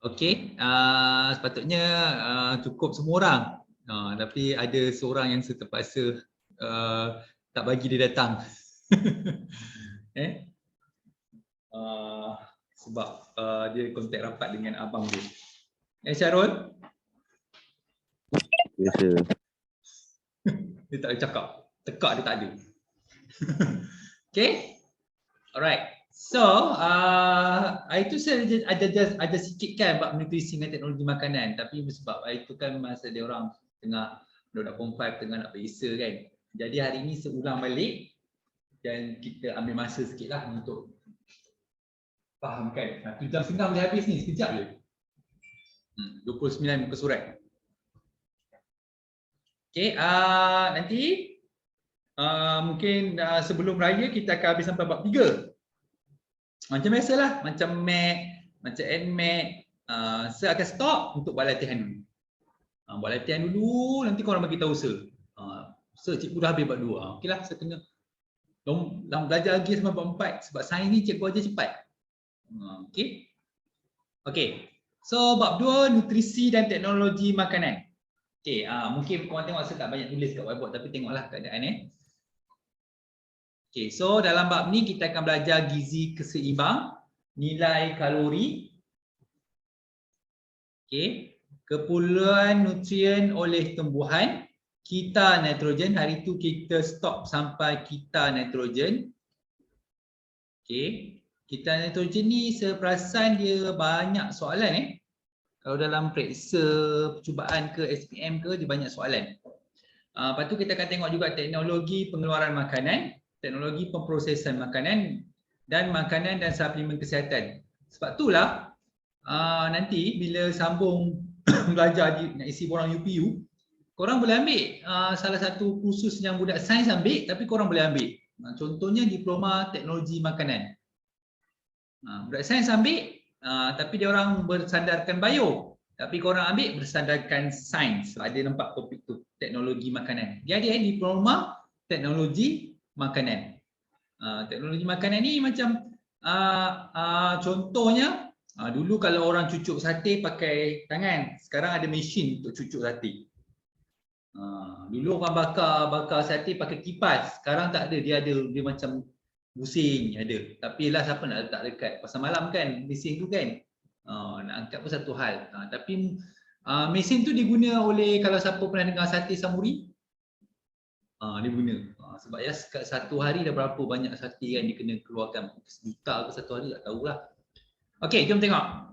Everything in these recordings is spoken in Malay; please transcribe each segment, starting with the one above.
Okey, sepatutnya cukup semua orang. Tapi ada seorang yang terpaksa tak bagi dia datang. Sebab dia kontak rapat dengan abang dia. Syarul? Ya, sir. Dia tak ada cakap. Tekak dia tak ada. Okay? Alright. So, itu saya ada sikit kan bab nutrisi dengan teknologi makanan. Tapi sebab itu kan masa dia orang tengah budak form 5 tengah nak periksa kan. Jadi hari ni saya ulang balik dan kita ambil masa sikit lah untuk fahamkan. 7 jam setengah boleh habis ni, sekejap je. 29 muka surat. Okay, nanti mungkin sebelum raya kita akan habis sampai bab 3. Macam biasalah, macam Mac, macam NMAC, saya akan stop untuk buat latihan dulu. Buat latihan dulu, nanti korang bagi tahu saya. Cikgu dah habis bab 2. Okeylah, saya kena belajar lagi sampai bab 4 sebab sains ni cikgu aja cepat. Okey. Okey. So bab 2 nutrisi dan teknologi makanan. Okey, mungkin korang tengok saya tak banyak tulis kat whiteboard tapi tengoklah keadaan Okey, so dalam bab ni kita akan belajar gizi keseimbang, nilai kalori, okey, keperluan nutrien oleh tumbuhan, kita nitrogen. Hari tu kita stop sampai kita nitrogen. Okey, kita nitrogen ni saya perasan dia banyak soalan Kalau dalam periksa percubaan ke SPM ke dia banyak soalan. Lepas tu kita akan tengok juga teknologi pengeluaran makanan, teknologi pemprosesan makanan dan makanan dan suplemen kesihatan. Sebab itulah nanti bila sambung belajar nak isi borang UPU, korang boleh ambil salah satu kursus yang budak sains ambil tapi korang boleh ambil. Contohnya diploma teknologi makanan. Budak sains ambil tapi dia orang bersandarkan bio. Tapi korang ambil bersandarkan sains. Ada nampak topik tu, teknologi makanan. Dia ada diploma teknologi makanan. Teknologi makanan ni macam contohnya dulu kalau orang cucuk sate pakai tangan, sekarang ada mesin untuk cucuk sate. Dulu orang bakar sate pakai kipas, sekarang tak ada, dia macam pusing ada. Tapi lah siapa nak letak dekat pasal malam kan mesin tu kan. Nak angkat pun satu hal. Tapi mesin tu diguna oleh, kalau siapa pernah dengar sate samuri, dia guna. Sebab ya satu hari dah berapa banyak sate kan dia kena keluarkan, sejuta ke satu hari tak tahulah. Okey, jom tengok.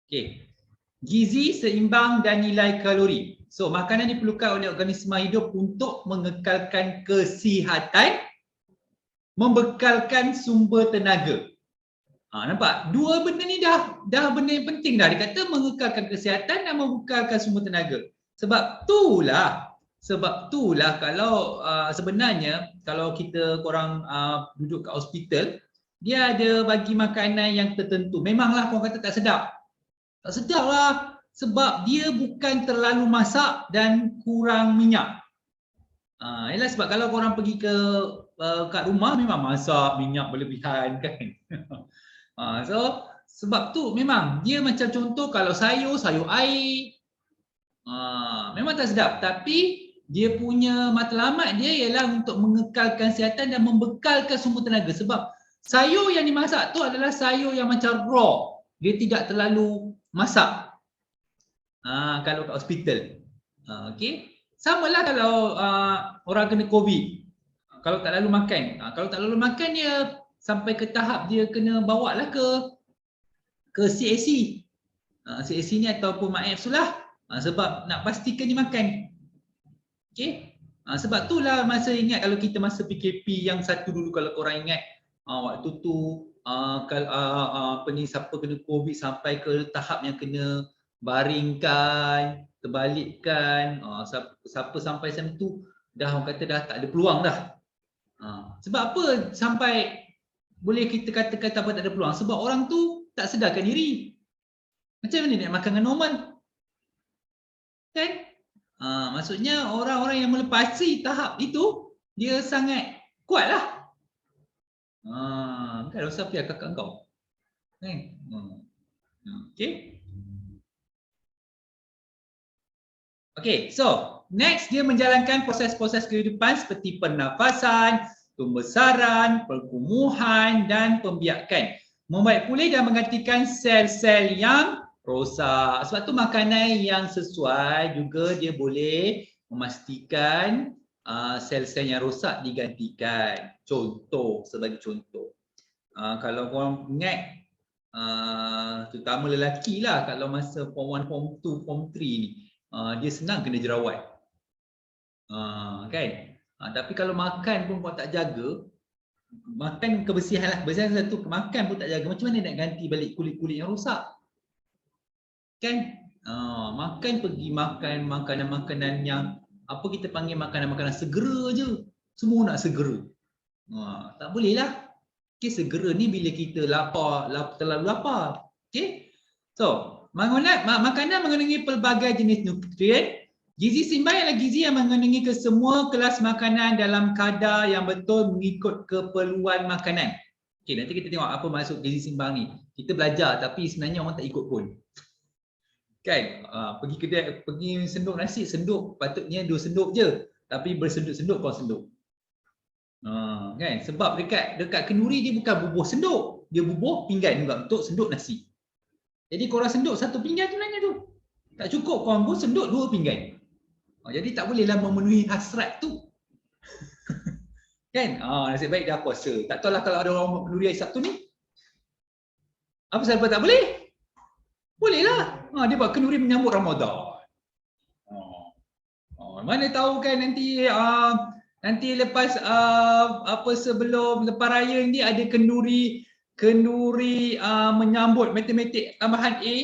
Okey. Gizi seimbang dan nilai kalori. So, makanan diperlukan oleh organisma hidup untuk mengekalkan kesihatan, membekalkan sumber tenaga. Nampak? Dua benda ni dah benda yang penting dah. Dia kata mengekalkan kesihatan dan membekalkan sumber tenaga. Sebab itulah kalau sebenarnya kalau kita korang duduk kat hospital, dia ada bagi makanan yang tertentu. Memanglah korang kata tak sedap. Tak sedap lah sebab dia bukan terlalu masak dan kurang minyak. Ialah sebab kalau korang pergi kat rumah memang masak minyak berlebihan kan. So sebab tu memang dia macam contoh kalau sayur air memang tak sedap, tapi dia punya matlamat dia ialah untuk mengekalkan kesihatan dan membekalkan sumber tenaga. Sebab sayur yang dimasak tu adalah sayur yang macam raw, dia tidak terlalu masak. Kalau kat hospital. Okey. Samalah kalau orang kena COVID. Kalau tak lalu makan. Kalau tak lalu makan dia sampai ke tahap dia kena bawa lah ke CAC. CAC ni ataupun MAF tu lah. Sebab nak pastikan dia makan. Okey. Sebab itulah masa ingat kalau kita masa PKP yang satu dulu kalau korang ingat waktu tu siapa kena COVID sampai ke tahap yang kena baringkan, terbalikkan, siapa sampai macam tu dah orang kata dah tak ada peluang dah. Sebab apa sampai boleh kita katakan tak ada peluang? Sebab orang tu tak sedarkan diri. Macam mana nak makan dengan normal? Kan? Maksudnya orang-orang yang melepasi tahap itu dia sangat kuatlah. Kan Rosa pihak kakak kau. Kan? Okay. Okay, so next dia menjalankan proses-proses kehidupan seperti pernafasan, pembesaran, perkumuhan dan pembiakan. Membaik pulih dan menggantikan sel-sel yang rosak. Sebab tu makanan yang sesuai juga dia boleh memastikan sel-sel yang rosak digantikan. Contoh, sebagai contoh. Kalau korang ingat, terutama lelaki lah kalau masa form 1, form 2, form 3 ni, dia senang kena jerawat. Kan? Tapi kalau makan pun kau tak jaga, makan kebersihan lah, bersihan satu, makan pun tak jaga, macam mana nak ganti balik kulit-kulit yang rosak? Kan? Makan pergi makan makanan-makanan yang apa kita panggil makanan-makanan segera je. Semua nak segera. Tak boleh lah. Okay, segera ni bila kita lapar, terlalu lapar. Okay? So, makanan mengandungi pelbagai jenis nutrien. Gizi seimbang ialah gizi yang mengandungi kesemua kelas makanan dalam kadar yang betul mengikut keperluan makanan. Okay, nanti kita tengok apa maksud gizi seimbang ni. Kita belajar tapi sebenarnya orang tak ikut pun. Kan? Pergi kedai, pergi senduk nasi, senduk patutnya 2 senduk je. Tapi bersenduk-senduk kau senduk. Kan? Sebab dekat kenduri dia bukan bubuh senduk. Dia bubuh pinggan juga untuk senduk nasi. Jadi korang senduk 1 pinggan sebenarnya tu. Tak cukup korang pun senduk 2 pinggan. Jadi tak bolehlah memenuhi hasrat tu. Kan? Nasib baik dah puasa. Tak tahulah kalau ada orang buat kenduri hari Sabtu ni. Apa sebab tak boleh? Boleh lah. Dia buat kenduri menyambut Ramadan. Mana tahu kan nanti lepas sebelum lepas raya ni ada kenduri menyambut matematik tambahan A.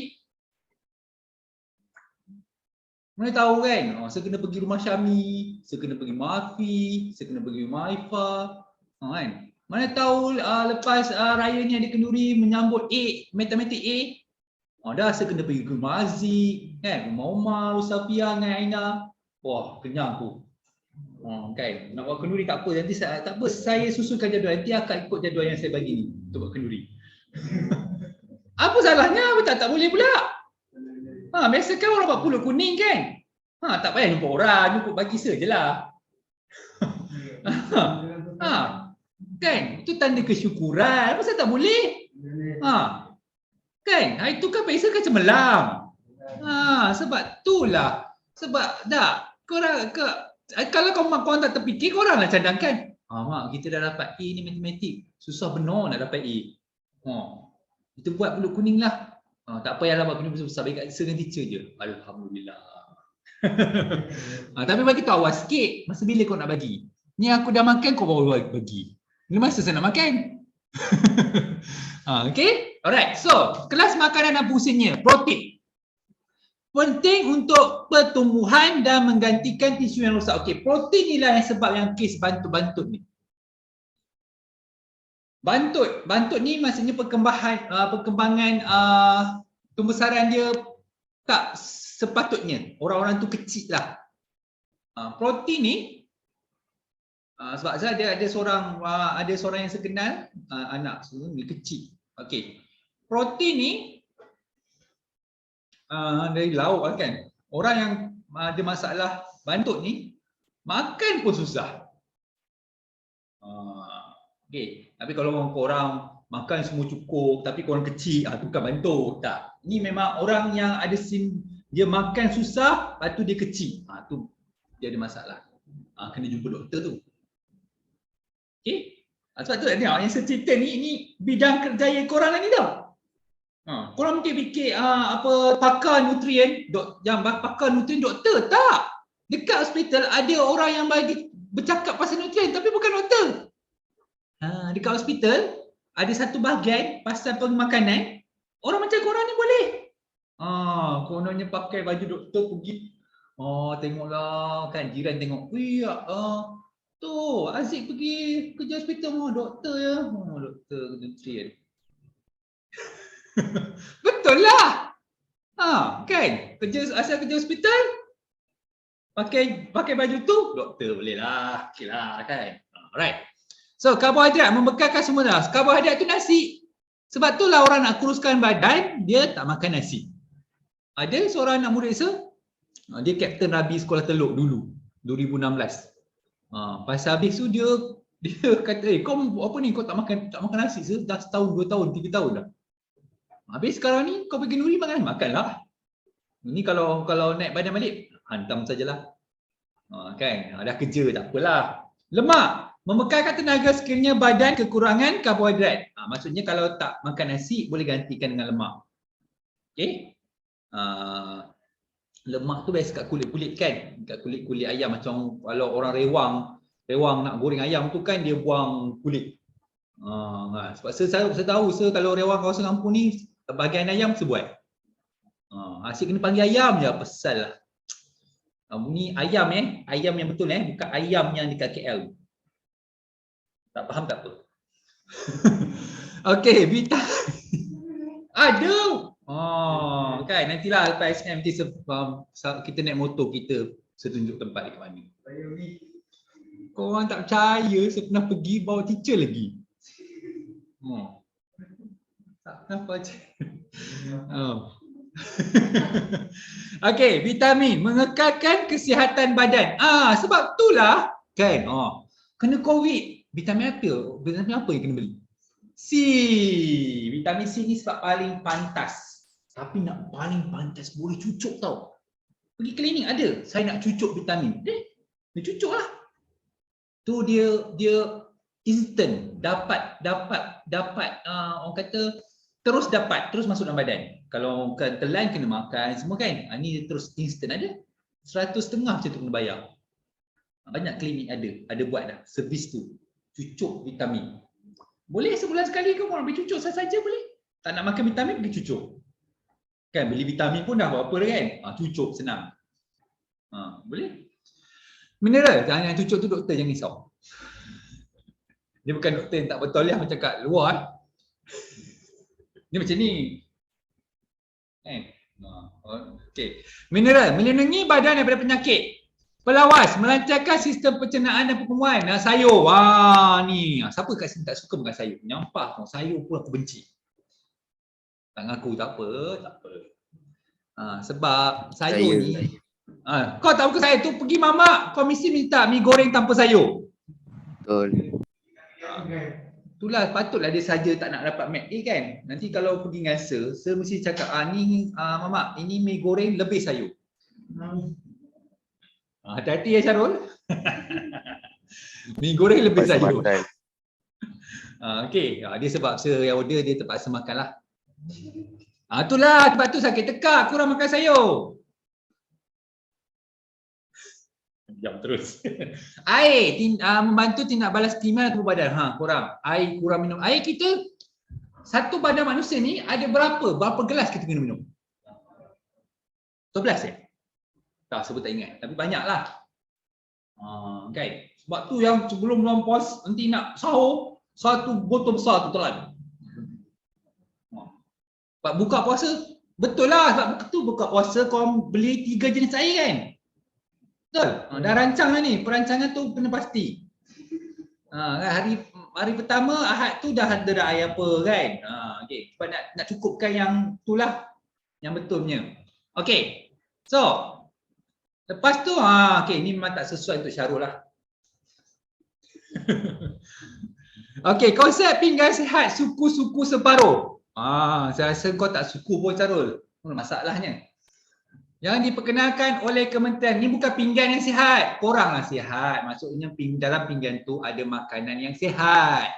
Mana tahu kan? Saya kena pergi rumah Syami, saya kena pergi Mafi, saya kena pergi rumah Aifah. Kan? Mana tahu lepas raya ni ada kenduri menyambut A, matematik A. Dah saya kena pergi ke rumah Aziz, kan? Rumah Umar, Rusafia dengan Aina. Wah, kenyang tu. Kan? Nak buat kenduri tak apa, nanti tak apa, saya susunkan jadual. Nanti akan ikut jadual yang saya bagi ni untuk buat kenduri. Apa salahnya? Apa tak boleh pula? Biasa kan orang buat pulut kuning kan? Tak payah jumpa orang, jumpa bagi sajalah. Kan? Itu tanda kesyukuran. Apa saya tak boleh? Kan? Itu kan biasa kan cemerlang. Sebab itulah. Sebab korang kalau korang tak terfikir, korang lah cadangkan. Mak, kita dah dapat A ni matematik. Susah benar nak dapat A. Kita buat pulut kuning lah. Tak payahlah buat kuning besar-besar. Baik kat dengan teacher je. Alhamdulillah. Tapi bagi tahu awas sikit. Masa bila kau nak bagi? Ni aku dah makan, kau baru bagi. Ni masa saya nak makan. Okay? Alright. So, kelas makanan dan fungsinya. Protein. Penting untuk pertumbuhan dan menggantikan tisu yang rosak. Okey, protein inilah yang sebab yang kes bantut-bantut ni. Bantut ni maksudnya perkembangan pembesaran dia tak sepatutnya. Orang-orang tu kecil lah. Protein ni sebab saya ada seorang yang saya kenal, anak dia kecil. Okey. Protein ni dari lauk kan. Orang yang ada masalah bantut ni makan pun susah. Okay. Tapi kalau korang makan semua cukup tapi korang kecil, tu bukan bantut. Tak. Ni memang orang yang ada dia makan susah, lepas tu dia kecil. Tu dia ada masalah. Kena jumpa doktor tu. Okay. Sebab tu yang saya cerita ni bidang kerjaya korang lagi tau. Korang mungkin fikir pakar nutrien, pakar nutrien doktor. Tak. Dekat hospital ada orang yang bagi bercakap pasal nutrien tapi bukan doktor. Dekat hospital ada satu bahagian pasal pemakanan. Orang macam korang ni boleh. Kononnya pakai baju doktor pergi. Tengoklah kan jiran tengok. Tu Aziz pergi kerja hospital, doktor ya. Doktor nutrien. Betul lah. Kan? Asal kerja hospital, pakai baju tu, doktor boleh lah. Okey lah kan. Alright. So karbohidrat membekalkan semua dah. Karbohidrat tu nasi. Sebab tu lah orang nak kuruskan badan, dia tak makan nasi. Ada seorang anak murid saya, dia kapten Rabi Sekolah Teluk dulu, 2016. Pasal habis tu dia kata, kau apa ni, kau tak makan nasi dah setahun, 2 tahun, 3 tahun dah. Habis sekarang ni kau pergi nuri makanlah. Ini kalau naik badan balik, hantam sajalah. Kan, dah kerja tak apalah. Lemak membekalkan tenaga sekiranya badan kekurangan karbohidrat. Maksudnya kalau tak makan nasi boleh gantikan dengan lemak. Okey. Lemak tu biasa kat kulit-kulit kan, kat kulit-kulit ayam. Macam kalau orang rewang nak goreng ayam tu kan dia buang kulit. Sebab saya tahu kalau rewang kawasan kampung ni bahagian ayam sebuat. Asyik kena panggil ayam je pasal lah. Ni ayam ayam yang betul bukan ayam yang dekat KL. Tak faham tak apa. Okey, ada. Kan nantilah lepas SM kita naik motor kita setunjuk tempat dekat mana. Kau orang tak percaya saya pernah pergi bawa teacher lagi. Tak pernah percaya. Okey, vitamin mengekalkan kesihatan badan. Sebab itulah kan. Kena COVID, vitamin apa yang kena beli? C. Vitamin C ni sebab paling pantas. Tapi nak paling pantas boleh cucuk tau. Pergi klinik ada, saya nak cucuk vitamin. Dia cucuk lah. Tu dia instant dapat orang kata terus masuk dalam badan. Kalau telan kena makan semua kan. Ni terus instant ada. 100.5 macam tu kena bayar. Banyak klinik ada buat dah servis tu. Cucuk vitamin. Boleh sebulan sekali kau nak pergi cucuk saja boleh. Tak nak makan vitamin pergi cucuk. Kan beli vitamin pun dah berapa dah kan. Cucuk senang. Boleh. Mineral, jangan cucuk tu doktor jangan risau. Dia bukan doktor yang tak betul lah macam kat luar. Ni macam ni. Okey. Mineral melindungi badan daripada penyakit. Pelawas melancarkan sistem pencernaan dan perpemuan. Sayur. Ni. Siapa kat sini tak suka makan sayur? Nyampah tau. Sayur pun aku benci. Tak ngaku tak apa. Sebab sayur ni. Kau tak suka sayur tu pergi mamak. Kau mesti minta mi goreng tanpa sayur. Betul. Itulah patutlah dia saja tak nak dapat MAC A kan. Nanti kalau pergi dengan saya mesti cakap ni mamak ini mi goreng lebih sayur. Hati-hati ya Syarul. Mi goreng lebih sayur. Okey, dia sebab saya yang order dia terpaksa makanlah. Itulah sebab tu sakit tekak kurang makan sayur. Diam terus. Air membantu tindak balas kriminal tubuh badan. Kurang. Air kurang minum. Air kita satu badan manusia ni ada berapa gelas kita kena minum? 12 Tak sebut tak ingat. Tapi banyaklah. Kan? Sebab tu yang sebelum bulan puasa nanti nak sahur satu botol besar tu telan. Sebab buka puasa betul lah sebab buka puasa kau beli 3 jenis air kan? Betul. Dah rancang lah ni. Perancangan tu kena pasti. Hari pertama Ahad tu dah ada dah air apa kan? Okey. Sebab nak cukupkan yang itulah yang betulnya. Okey. So, lepas tu okey ni memang tak sesuai untuk Syarul lah. Okey, konsep pinggan sihat suku-suku separuh. Saya rasa kau tak suku pun Syarul. Masalahnya. Yang diperkenalkan oleh kementerian ni bukan pinggan yang sihat. Koranglah sihat. Maksudnya dalam pinggan tu ada makanan yang sihat.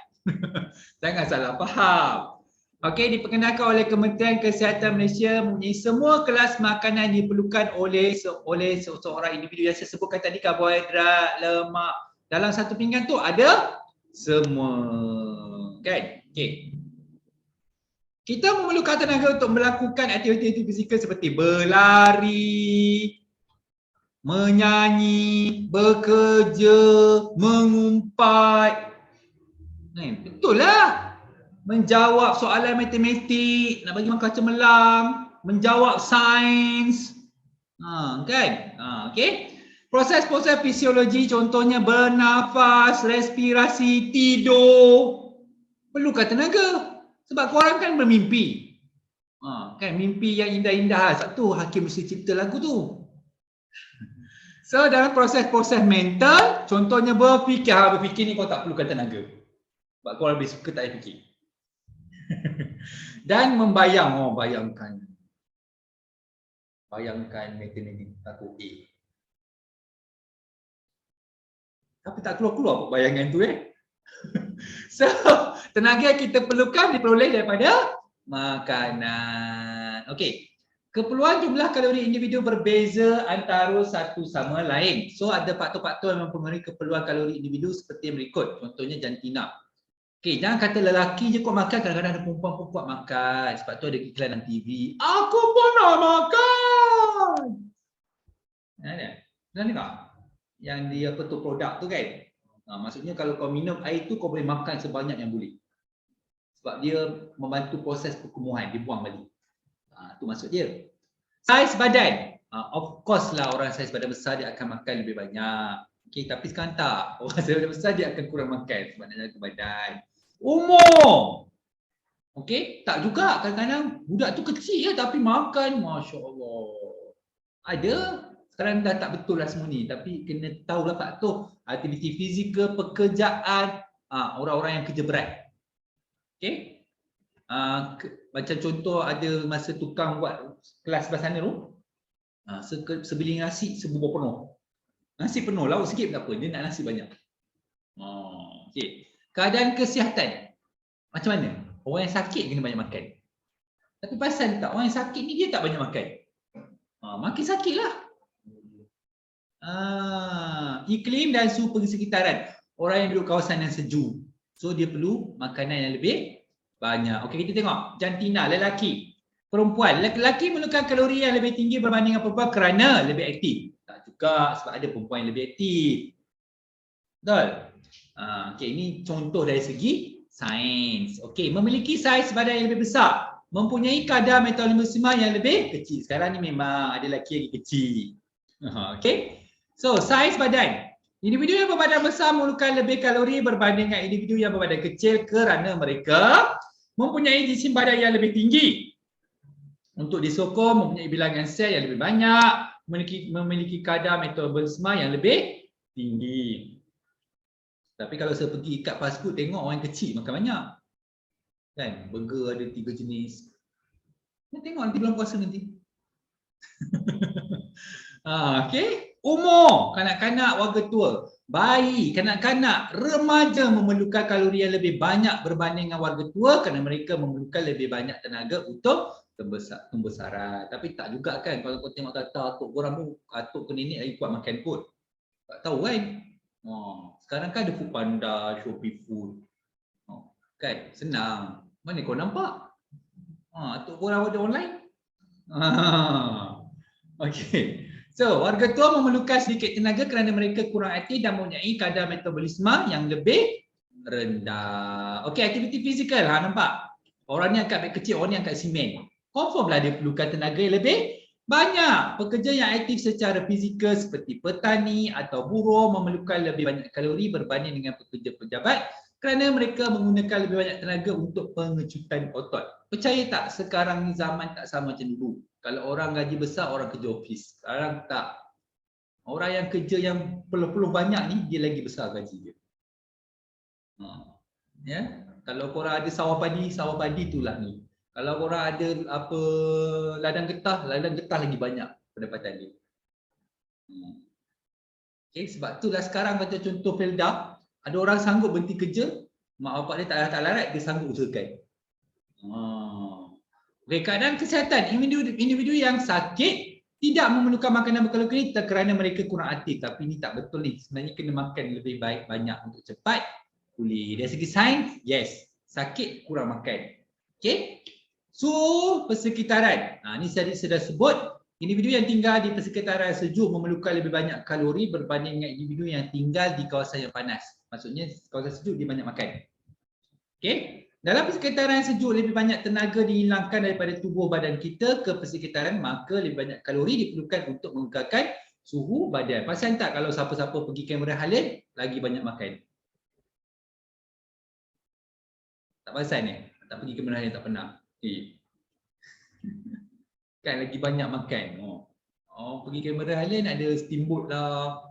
Jangan salah faham. Okey, diperkenalkan oleh Kementerian Kesihatan Malaysia mempunyai semua kelas makanan diperlukan oleh seorang individu yang saya sebutkan tadi, karbohidrat, lemak. Dalam satu pinggan tu ada semua. Kan? Okey. Kita memerlukan tenaga untuk melakukan aktiviti fizikal seperti berlari, menyanyi, bekerja, mengumpat. Betul lah. Menjawab soalan matematik, nak bagi makan cemerlang, menjawab sains. Kan? Okey. Proses-proses fisiologi contohnya bernafas, respirasi, tidur perlukan tenaga. Sebab korang kan bermimpi. Kan mimpi yang indah-indah. Sebab tu Hakim mesti cipta lagu tu. So dalam proses-proses mental, contohnya berfikir. Berfikir ni kau tak perlukan tenaga. Sebab kau lebih suka tak payah fikir. Dan membayang, bayangkan matematik takut A. Tapi tak keluar-keluar bayangan tu So, tenaga kita perlukan diperoleh daripada makanan. Okey. Keperluan jumlah kalori individu berbeza antara satu sama lain. So, ada faktor-faktor yang mempengaruhi keperluan kalori individu seperti berikut. Contohnya jantina. Okey, jangan kata lelaki je kuat makan, kadang-kadang ada perempuan pun kuat makan. Sebab tu ada iklan dalam TV. Aku pun nak makan. Ada tak? Yang dia apa tu produk tu kan? Maksudnya kalau kau minum air tu kau boleh makan sebanyak yang boleh. Sebab dia membantu proses perkumuhan, dia buang balik. Tu maksud dia. Saiz badan. Of course lah orang saiz badan besar dia akan makan lebih banyak. Okey, tapi sekarang tak. Orang saiz badan besar dia akan kurang makan sebab nak jaga badan. Umur. Okey, tak juga. Kadang-kadang budak tu kecil tapi makan, masya-Allah. Ada. Sekarang dah tak betul lah semua ni, tapi kena tahulah faktor aktiviti fizikal, pekerjaan, orang-orang yang kerja berat. Okey. Macam contoh ada masa tukang buat kelas sebelah sana tu, sebiling nasi sebubur penuh. Nasi penuh, lauk sikit tak apa, dia nak nasi banyak. Okey. Keadaan kesihatan. Macam mana? Orang yang sakit kena banyak makan. Tapi pasal tak, orang yang sakit ni dia tak banyak makan. Makin sakitlah. Iklim dan suhu persekitaran. Orang yang duduk kawasan yang sejuk, so dia perlu makanan yang lebih banyak. Okey, kita tengok jantina, lelaki. Perempuan, lelaki memerlukan kalori yang lebih tinggi berbanding dengan perempuan kerana lebih aktif. Tak juga, sebab ada perempuan yang lebih aktif. Betul? Okey, ini contoh dari segi sains. Okey, memiliki saiz badan yang lebih besar, mempunyai kadar metabolisme yang lebih kecil. Sekarang ni memang ada lelaki yang kecil. Okey. So, saiz badan. Individu yang berbadan besar memerlukan lebih kalori berbanding dengan individu yang berbadan kecil kerana mereka mempunyai jisim badan yang lebih tinggi. Untuk disokong mempunyai bilangan sel yang lebih banyak, memiliki kadar metabolisme yang lebih tinggi. Tapi kalau saya pergi kat fast food tengok orang kecil makan banyak. Kan? Burger ada 3 jenis. Tengok nanti bulan puasa nanti. Okey. Umur, kanak-kanak, warga tua, bayi, kanak-kanak, remaja memerlukan kalori yang lebih banyak berbanding dengan warga tua kerana mereka memerlukan lebih banyak tenaga untuk pembesaran. Tapi tak juga kan, kalau kau tengok kata atuk korang pun, atuk ke nenek lagi kuat makan kot. Tak tahu kan. Sekarang kan ada Foodpanda, Shopee Food. Kan, senang. Mana kau nampak? Atuk korang ada online? Okey. So, warga tua memerlukan sedikit tenaga kerana mereka kurang aktif dan mempunyai kadar metabolisme yang lebih rendah. Okey, aktiviti fizikal. Nampak? Orang ni angkat beg kecil, orang ni angkat simen. Confirm lah dia perlukan tenaga yang lebih banyak. Pekerja yang aktif secara fizikal seperti petani atau buruh memerlukan lebih banyak kalori berbanding dengan pekerja pejabat kerana mereka menggunakan lebih banyak tenaga untuk pengecutan otot. Percaya tak, sekarang ni zaman tak sama macam dulu. Kalau orang gaji besar, orang kerja ofis. Sekarang tak. Orang yang kerja yang perlu banyak ni, dia lagi besar gaji dia. Ya? Kalau korang ada sawah padi itulah ni. Kalau korang ada apa ladang getah lagi banyak pendapatan dia. Okay, sebab itulah sekarang macam contoh Felda, ada orang sanggup berhenti kerja, mak bapak dia tak larat, dia sanggup usahakan. Okay, keadaan kesihatan, individu yang sakit tidak memerlukan makanan berkalori kerana mereka kurang aktif. Tapi ini tak betul ni. Sebenarnya kena makan lebih baik banyak untuk cepat pulih. Dari segi sains, yes. Sakit kurang makan. Okay. Suhu persekitaran. Ini saya sudah sebut. Individu yang tinggal di persekitaran sejuk memerlukan lebih banyak kalori berbanding dengan individu yang tinggal di kawasan yang panas. Maksudnya kawasan sejuk dia banyak makan. Okay. Dalam persekitaran sejuk lebih banyak tenaga dihilangkan daripada tubuh badan kita ke persekitaran, maka lebih banyak kalori diperlukan untuk mengekalkan Suhu badan. Pasal tak kalau siapa-siapa pergi kamera halal, lagi banyak makan? Tak pasal ni? Tak pergi kamera halal tak pernah. Kan lagi banyak makan. Pergi kamera halal ada steamboat lah.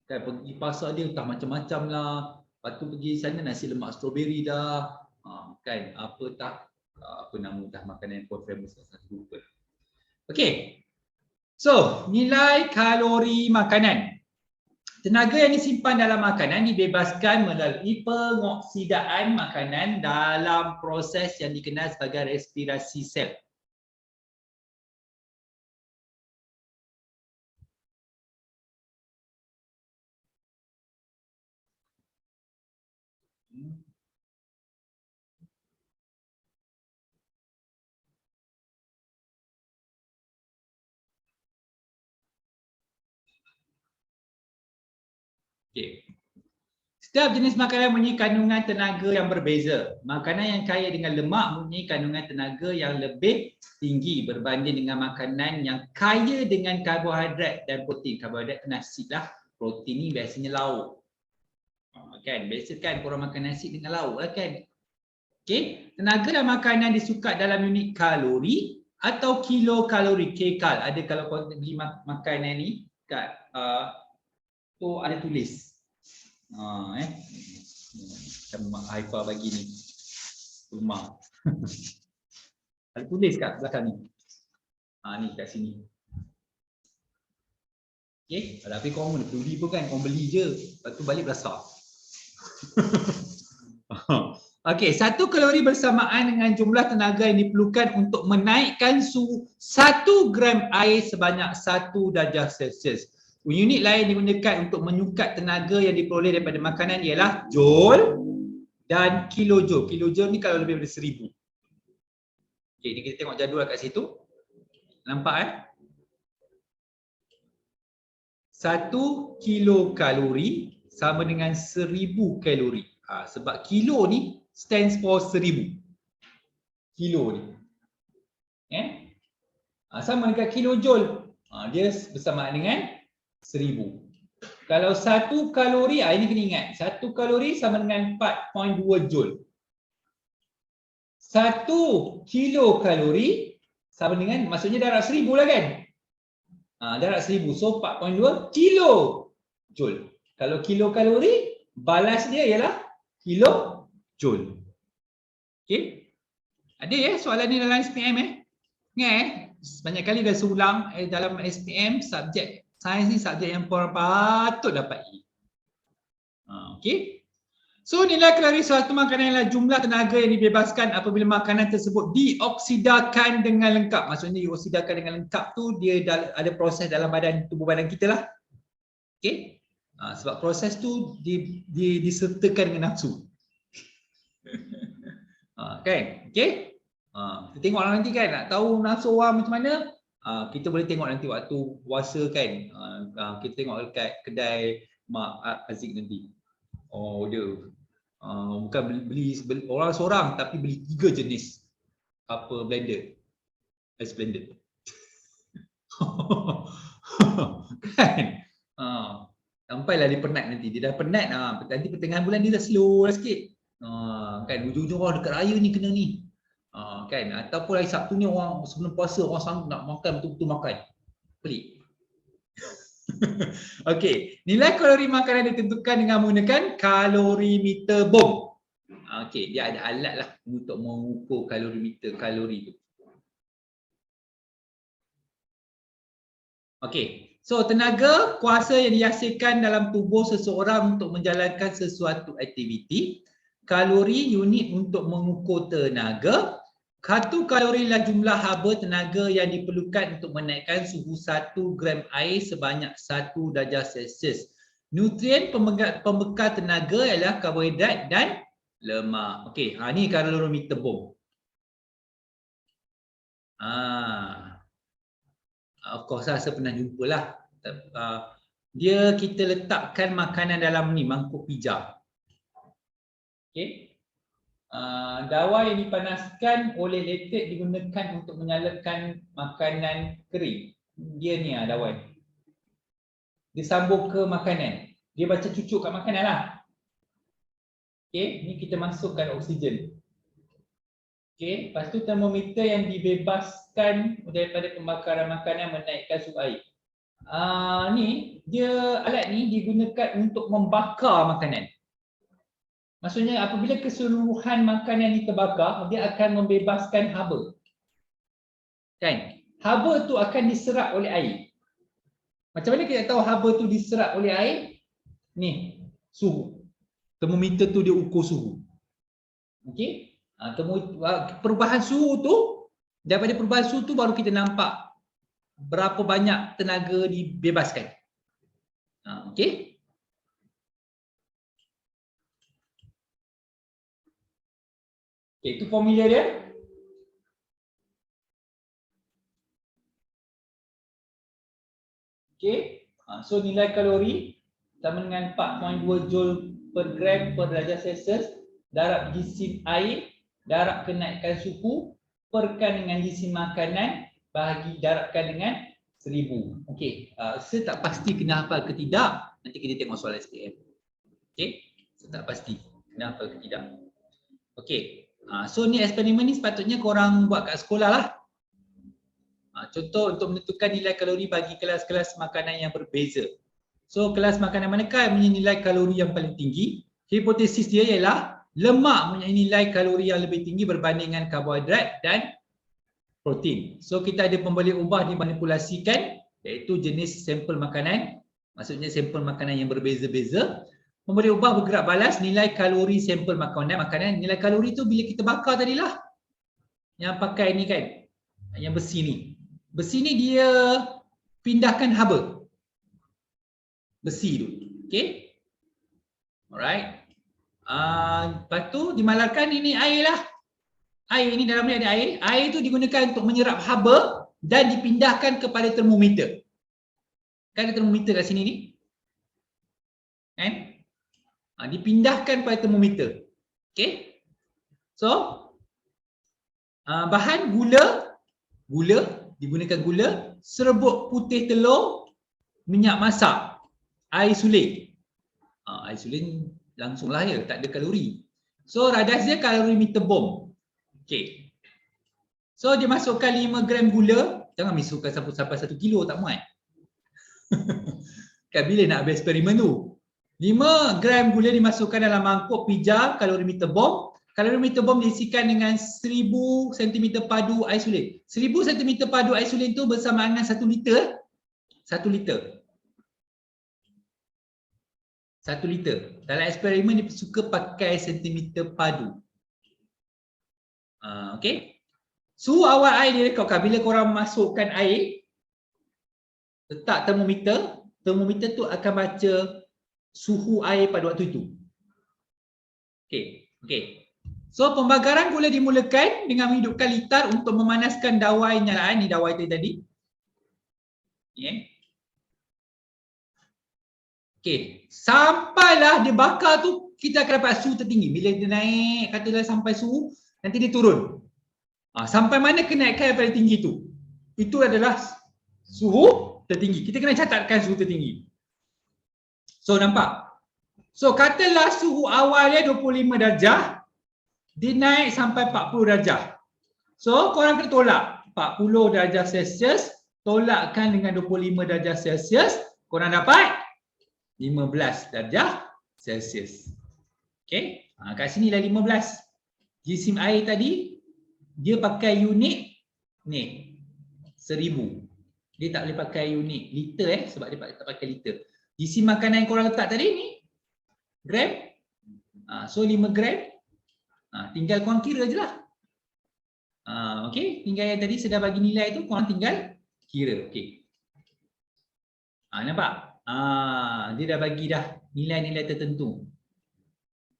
Kan pergi pasar dia entah macam-macam lah. Lepas tu pergi sana nasi lemak strawberry dah. Kan apa tak apa nama dah makanan yang famous satu lupa. Okey. So, nilai kalori makanan. Tenaga yang disimpan dalam makanan dibebaskan melalui pengoksidaan makanan dalam proses yang dikenal sebagai respirasi sel. Okay. Setiap jenis makanan mempunyai kandungan tenaga yang berbeza. Makanan yang kaya dengan lemak mempunyai kandungan tenaga yang lebih tinggi berbanding dengan makanan yang kaya dengan karbohidrat dan protein. Karbohidrat nasi lah, protein ni biasanya lauk. Kan, biasa kan korang makan nasi dengan lauk lah kan. Okay, tenaga dan makanan disukat dalam unit kalori atau kilokalori, kcal. Ada kalau kau beli makanan ni kat tu ada tulis. Macam Mak Haifah bagi ni rumah. Ada tulis kat belakang ni. Ni kat sini. Okay, tapi korang boleh beli pun kan, korang beli je. Lepas tu balik berasa. Okey, 1 kalori bersamaan dengan jumlah tenaga yang diperlukan untuk menaikkan suhu 1 gram air sebanyak 1 darjah Celsius. Unit lain digunakan untuk menyukat tenaga yang diperoleh daripada makanan ialah joule dan kilojoule. Kilojoule ni kalau lebih daripada 1000. Okey, ni kita tengok jadual kat situ. Nampak 1 kilokalori sama dengan 1000 kalori. Sebab kilo ni stands for 1000. Kilo ni. Sama dengan kilojoule. Dia bersamaan dengan 1000. Kalau 1 kalori, ini kena ingat. 1 kalori sama dengan 4.2 joule. 1 kilokalori sama dengan, maksudnya darab 1000 lah kan? Darab 1000. So 4.2 kilojoule. Kalau kilokalori, balas dia ialah kilojoule. Okey? Ada soalan ni dalam SPM Ingat banyak kali dah seulang dalam SPM subjek sains ni subjek yang patut dapat E. Okey. So nilai kalori suatu makanan ialah jumlah tenaga yang dibebaskan apabila makanan tersebut dioksidakan dengan lengkap. Maksudnya dioksidakan dengan lengkap tu dia ada proses dalam tubuh badan kita lah. Okey. Sebab proses tu disertakan dengan nafsu. Kan? Okey? Kita tengok nanti kan, nak tahu nafsu orang macam mana? Kita boleh tengok nanti waktu puasa kan. Kita tengok dekat kedai Mak Aziz nanti. Dia bukan beli orang seorang tapi beli 3 jenis blender. Ice blender. Kan? Sampailah dia penat nanti. Dia dah penat nanti pertengahan bulan dia dah slow lah sikit. Kan hujung-hujung dekat raya ni kena ni. Kan, ataupun hari Sabtu ni orang sebelum puasa orang sanggup nak makan betul-betul makan. Pelik. Okey, nilai kalori makanan ditentukan dengan menggunakan kalorimeter bom. Okey, dia ada alat lah untuk mengukur kalorimeter kalori tu. Okey, so tenaga kuasa yang dihasilkan dalam tubuh seseorang untuk menjalankan sesuatu aktiviti. Kalori unit untuk mengukur tenaga. 1 kalori adalah jumlah haba tenaga yang diperlukan untuk menaikkan suhu 1 gram air sebanyak 1 darjah Celsius. Nutrien pembekal tenaga ialah karbohidrat dan lemak. Okey, ni kalorimeter bom. Of course saya pernah jumpa lah. Dia kita letakkan makanan dalam ni mangkuk pija. Okey. Dawa yang dipanaskan oleh letet digunakan untuk menyalakan makanan kering. Dia ni dawa. dia sambung ke makanan. Dia baca cucuk kat makanan lah. Okey, ni kita masukkan oksigen. Okey, lepas tu termometer yang dibebaskan daripada pembakaran makanan menaikkan suhu air. Ni dia, alat ni digunakan untuk membakar makanan. Maksudnya apabila keseluruhan makanan ni terbakar, dia akan membebaskan haba. Kan? Haba tu akan diserap oleh air. Macam mana kita tahu haba tu diserap oleh air? Ni, suhu. Termometer tu dia ukur suhu. Okey? Perubahan suhu tu, daripada perubahan suhu tu baru kita nampak berapa banyak tenaga dibebaskan. Okey? Okey, itu formula dia. Okey, so nilai kalori sama dengan 4.2 joule per gram per darjah Celsius, darab jisim air, darab kenaikan suhu, perkan dengan jisim makanan, bahagi darabkan dengan 1000. Okey, saya tak pasti kena hafal ke tidak, nanti kita tengok soalan SPM. Okey, saya tak pasti kena hafal ke tidak. Okey, so ni eksperimen ni sepatutnya korang buat kat sekolah lah. Contoh untuk menentukan nilai kalori bagi kelas-kelas makanan yang berbeza. So kelas makanan manakah yang mempunyai nilai kalori yang paling tinggi? Hipotesis dia ialah lemak mempunyai nilai kalori yang lebih tinggi berbanding dengan karbohidrat dan protein. So kita ada pembalik ubah dimanipulasikan, iaitu jenis sampel makanan, maksudnya sampel makanan yang berbeza-beza. Pembalik ubah bergerak balas nilai kalori sampel makanan. Nilai kalori tu bila kita bakar tadilah. Yang pakai ni kan, yang besi ni. Besi ni dia pindahkan haba. Besi tu. Okey. Alright. Lepas tu dimalarkan ini air lah. Air ni dalam ni ada air. Air tu digunakan untuk menyerap haba dan dipindahkan kepada termometer. Kan ada termometer kat sini ni. Kan? Dipindahkan pada termometer. Okey. So bahan gula, digunakan gula, serbuk putih telur, minyak masak, air suling. Air suling langsunglah ya, tak ada kalori. So radas dia kalorimeter bomb. Okey. So dia masukkan 5 gram gula, jangan masukkan sampai 1 kilo, tak muat. Kan bila nak habis eksperimen tu. 5 gram gula dimasukkan dalam mangkuk pija kalorimeter bomb. Kalorimeter bom diisikan dengan 1000 cm padu air suling. 1000 cm padu air suling tu bersamaan dengan 1 liter. 1 liter. 1 liter. Dalam eksperimen dia suka pakai cm padu. Okey. Suhu awal air dia rekodkan bila korang masukkan air, letak termometer, termometer tu akan baca suhu air pada waktu itu. Okey. Okey. So pembakaran gula dimulakan dengan menghidupkan litar untuk memanaskan dawai nyalaan. Ni dawai tadi. Okay. Okay. Sampailah dia bakar tu kita akan dapat suhu tertinggi. Bila dia naik katalah sampai suhu, nanti dia turun. Sampai mana kenaikan yang paling tinggi tu? Itu adalah suhu tertinggi. Kita kena catatkan suhu tertinggi. So nampak? So katalah suhu awalnya 25 darjah. Dia naik sampai 40 darjah. So korang kena tolak 40 darjah Celsius tolakkan dengan 25 darjah Celsius, korang dapat 15 darjah Celsius. Okey, kat sini dah 15. Jisim air tadi dia pakai unit ni 1000. Dia tak boleh pakai unit liter sebab dia tak pakai liter. Jisim makanan yang korang letak tadi ni gram. So 5 gram. Tinggal korang kira je lah. Okey, tinggal yang tadi saya dah bagi nilai tu, korang tinggal kira. Okey. Nampak? Dia dah bagi dah nilai-nilai tertentu.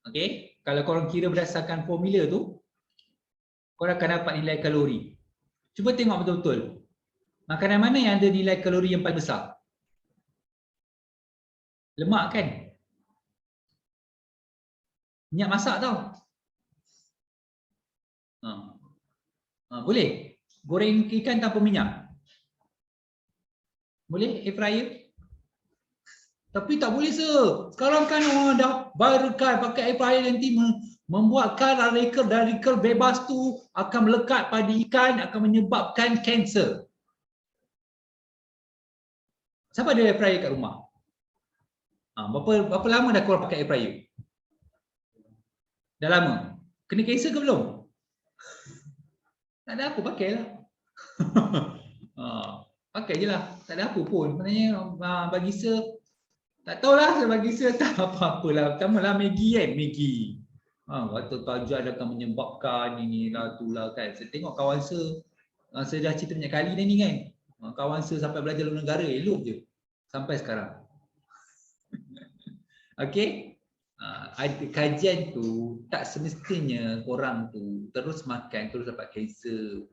Okey, kalau korang kira berdasarkan formula tu, korang akan dapat nilai kalori. Cuba tengok betul-betul. Makanan mana yang ada nilai kalori yang paling besar? Lemak kan? Minyak masak tau. Boleh? Goreng ikan tanpa minyak? Boleh? Air fryer? Tapi tak boleh sekarang kan orang dah viralkan pakai air fryer nanti membuatkan radikel bebas tu akan melekat pada ikan, akan menyebabkan kanser. Siapa ada air fryer kat rumah? Berapa lama dah korang pakai air fryer? Dah lama? Kena kanser ke belum? Tak ada apa, pakailah. Pakai je lah, tak ada apa pun. Maknanya bagi tak tahulah bagi tak apa-apalah. Pertamalah Maggi kan, Maggi. Kata tajam akan menyebabkan ini lah tu lah kan. Saya tengok kawan saya dah cerita banyak kali dah ni kan. Kawan saya sampai belajar luar negara, elok je. Sampai sekarang. Okey. Kajian tu tak semestinya orang tu terus makan terus dapat kanser.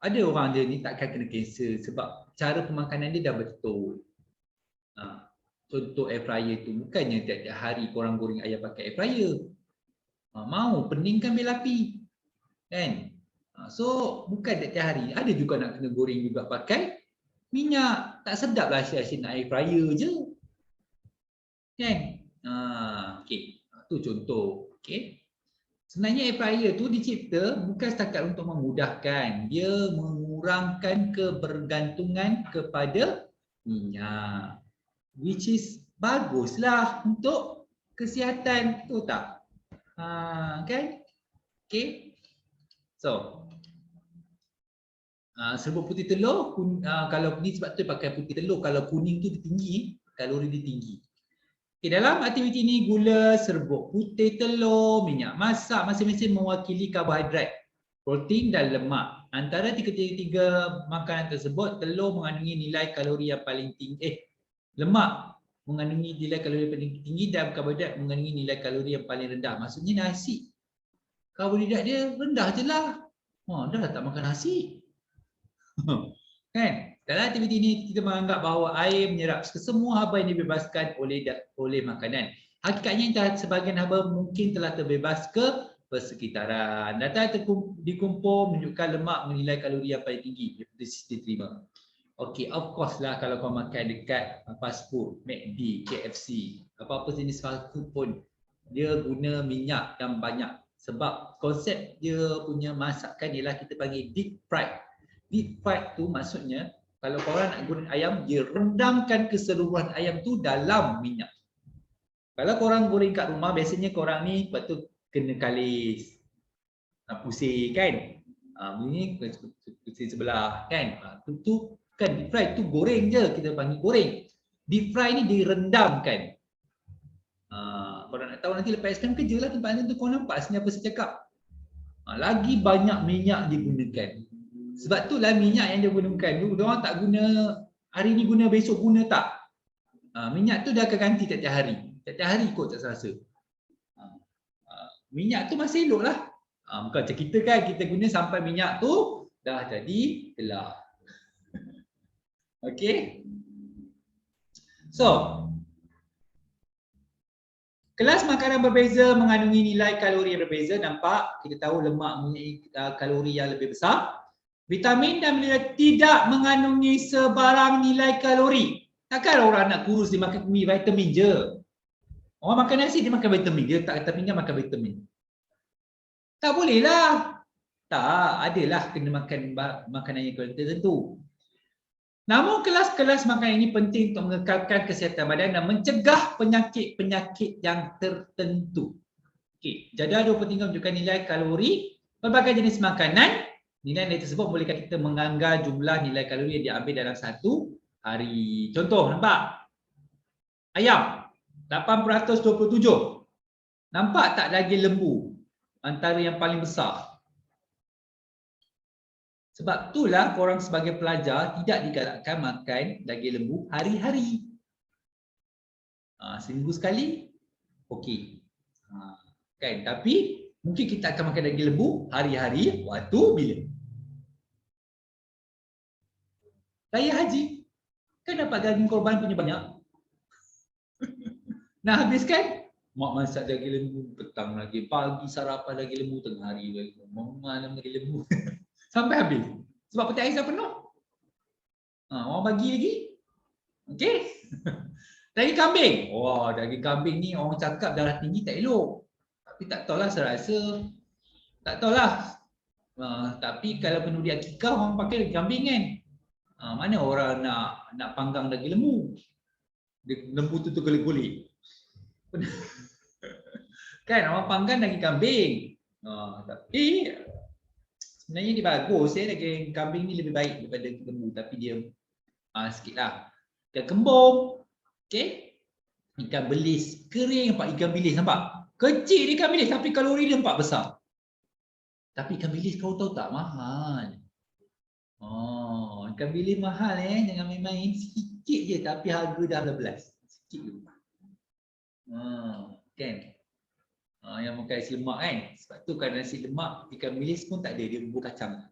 Ada orang dia ni takkan kena kanser sebab cara pemakanan dia dah betul. Contoh air fryer tu bukannya tiap-tiap hari korang goreng ayam pakai air fryer. Mau peningkan biar api. Kan? So bukan tiap-tiap hari. Ada juga nak kena goreng juga pakai minyak. Tak sedap lah asyik-asyik nak air fryer je. Kan? Okey. Tu contoh. Okey. Sebenarnya air fryer tu dicipta bukan setakat untuk memudahkan. Dia mengurangkan kebergantungan kepada minyak. Which is baguslah untuk kesihatan, tu tak? Kan? Okay. So, serbuk putih telur, kalau ni sebab tu pakai putih telur, kalau kuning tu dia tinggi, kalori dia tinggi. Okay, dalam aktiviti ni gula, serbuk putih telur, minyak masak masing-masing mewakili karbohidrat, protein dan lemak. Antara tiga makanan tersebut, telur mengandungi nilai kalori yang paling tinggi. Lemak mengandungi nilai kalori yang paling tinggi dan karbohidrat mengandungi nilai kalori yang paling rendah. Maksudnya nasi, karbohidrat dia rendah je lah. Dah tak makan nasi. Kan? Dalam aktiviti ini kita menganggap bahawa air menyerap semua haba yang dibebaskan oleh makanan. Hakikatnya sebahagian haba mungkin telah terbebas ke persekitaran. Data dikumpul menunjukkan lemak menilai kalori yang paling tinggi daripada sisi diterima. Okay, of course lah kalau kau makan dekat fast food, McD, KFC, apa-apa jenis fast food pun, dia guna minyak yang banyak. Sebab konsep dia punya masakan ialah kita panggil deep fried. Deep fried tu maksudnya, kalau korang nak guna ayam, dia rendamkan keseluruhan ayam tu dalam minyak. Kalau korang goreng kat rumah, biasanya korang ni lepas tu kena kalis, pusing kan? Ini pusing sebelah kan? Tu kan deep fry tu goreng je, kita panggil goreng. Deep fry ni direndamkan. Kalau nak tahu nanti lepas SPM kerja lah tempat tu, kau nampak sini apa saya cakap. Lagi banyak minyak digunakan. Sebab tu lah minyak yang dia gunakan. Diorang tak guna, hari ni guna, besok guna tak. Minyak tu dia akan ganti tiap-tiap hari. Tiap-tiap hari kot tak serasa. Minyak tu masih elok lah. Bukan macam kita kan, kita guna sampai minyak tu dah jadi gelap. Okay. So, kelas makanan berbeza mengandungi nilai kalori yang berbeza. Nampak? Kita tahu lemak mempunyai kalori yang lebih besar. Vitamin dan mineral tidak mengandungi sebarang nilai kalori. Takkan orang nak kurus dia makan vitamin je. Orang makan nasi dia makan vitamin. Dia tak kata pinggan makan vitamin. Tak boleh lah. Tak, adalah kena makan makanan yang kualiti tertentu. Namun kelas-kelas makanan ini penting untuk mengekalkan kesihatan badan dan mencegah penyakit-penyakit yang tertentu. Okey, jadual 23 menunjukkan nilai kalori berbagai jenis makanan. Nilai tersebut membolehkan kita menganggar jumlah nilai kalori yang diambil dalam satu hari. Contoh, nampak? Ayam 827. Nampak tak daging lembu? Antara yang paling besar. Sebab itulah korang sebagai pelajar tidak digalakkan makan daging lembu hari-hari. Seminggu sekali, okey. Kan? Tapi mungkin kita akan makan daging lembu hari-hari waktu bila? Raya haji. Kan dapat daging korban punya banyak. Nak habiskan? Mak masak daging lembu petang lagi, pagi sarapan daging lembu, tengah hari lagi, malam daging lembu. Sampai habis. Sebab peti ais dah penuh. Orang bagi lagi. Okey. Daging kambing. Wah, daging kambing ni orang cakap darah tinggi tak elok. Tapi tak tahulah, saya rasa tak tahulah. Tapi kalau penduri akikah orang pakai daging kambing kan. Mana orang nak panggang daging lembu. Lembu tu tergolek-golek. Kan orang panggang daging kambing. Tapi sebenarnya dia bagus daging kambing ni lebih baik daripada daging lembu, tapi dia sikitlah. Ikan kembung. Okey. Ikan belis kering, nampak ikan bilis, nampak? Kecil ikan bilis tapi kalori dia nampak besar. Tapi ikan bilis kau tahu tak mahal. Ikan bilis mahal jangan main-main, sikit je tapi harga dah 12. Sikit je. Kan? Yang makan nasi lemak kan. Sebab tu kan nasi lemak ikan bilis pun tak ada, dia bubur kacang.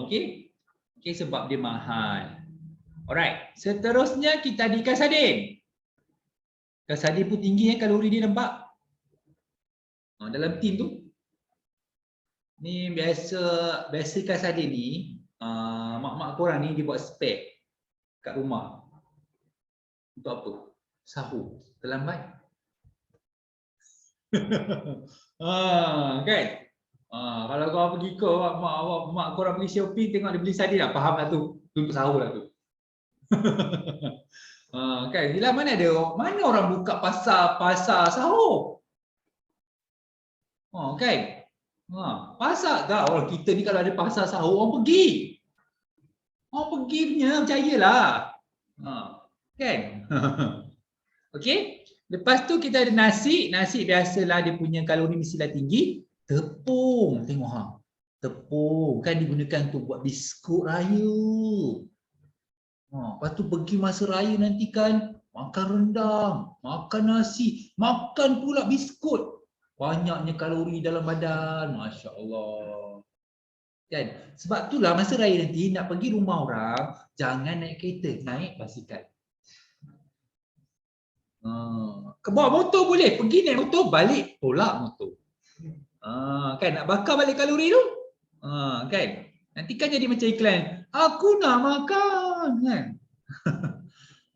Okey. Okey, sebab dia mahal. Alright, seterusnya kita ada ikan sardin. Ikan sardin pun tinggi kalori dia, nampak? Dalam tin tu. Ni biasa ikan sardin ni, mak-mak korang ni dia buat spare kat rumah. Untuk apa? Sahur. Terlambat. Kan? Kalau kau pergi ke mak korang pergi shopping, tengok dia beli sardin dah, faham lah tu. Untuk sahur lah tu. Kan? Bila mana orang buka pasar sahur? Kan? Pasar tak? Orang kita ni kalau ada pasar sahur, orang pergi. Orang pergi punya, percayalah. Kan? Okey. Lepas tu kita ada nasi. Nasi biasalah dia punya kalori mestilah tinggi. Tepung. Tengok tepung. Kan digunakan untuk buat biskut raya. Lepas tu pergi masa raya nanti kan makan rendang, makan nasi, makan pula biskut. Banyaknya kalori dalam badan. Masya Allah. Kan? Sebab itulah masa raya nanti nak pergi rumah orang, jangan naik kereta, naik basikal. Bawa motor boleh, pergi naik motor, balik tolak motor. Kan nak bakar balik kalori tu. Kan? Nanti kan jadi macam iklan, aku nak makan kan.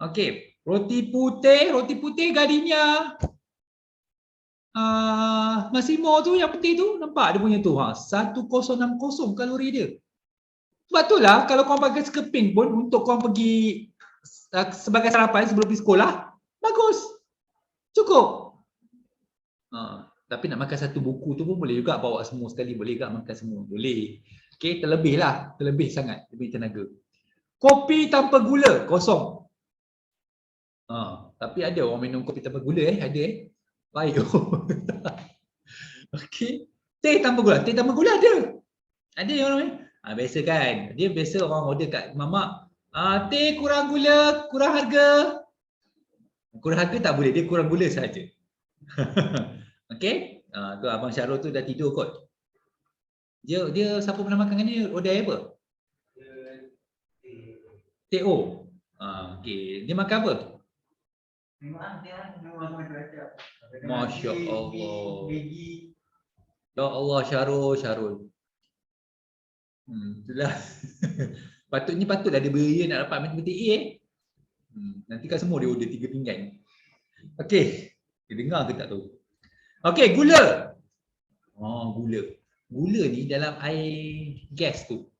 Okey, roti putih Gardenia. Massimo tu yang putih tu, nampak dia punya tu 1060 kalori dia. Sebab itulah kalau kau pakai sekeping pun untuk kau pergi sebagai sarapan sebelum pergi sekolah, bagus. Cukup. Tapi nak makan satu buku tu pun boleh juga, bawa semua sekali, boleh juga makan semua, boleh. Okey, terlebih sangat, lebih tenaga. Kopi tanpa gula, kosong. Tapi ada orang minum kopi tanpa gula ada baik. Okey. Teh tanpa gula ada. Ada yang orang biasa kan. Dia biasa orang order kat mamak, teh kurang gula, kurang harga. Kurang harga tak boleh, dia kurang gula saja. Okey. Tu Abang Syarul tu dah tidur kot. Dia siapa pernah makan dengan dia order apa? TO. Okey. Dia makan apa? Masya Allah. Ya Allah, Syarul. Itulah. Patutlah dia beria nak dapat matematik A. Nanti kan semua dia order 3 pinggan. Okey. Dia dengar ke tak tahu. Okey, gula. Gula ni dalam air gas tu.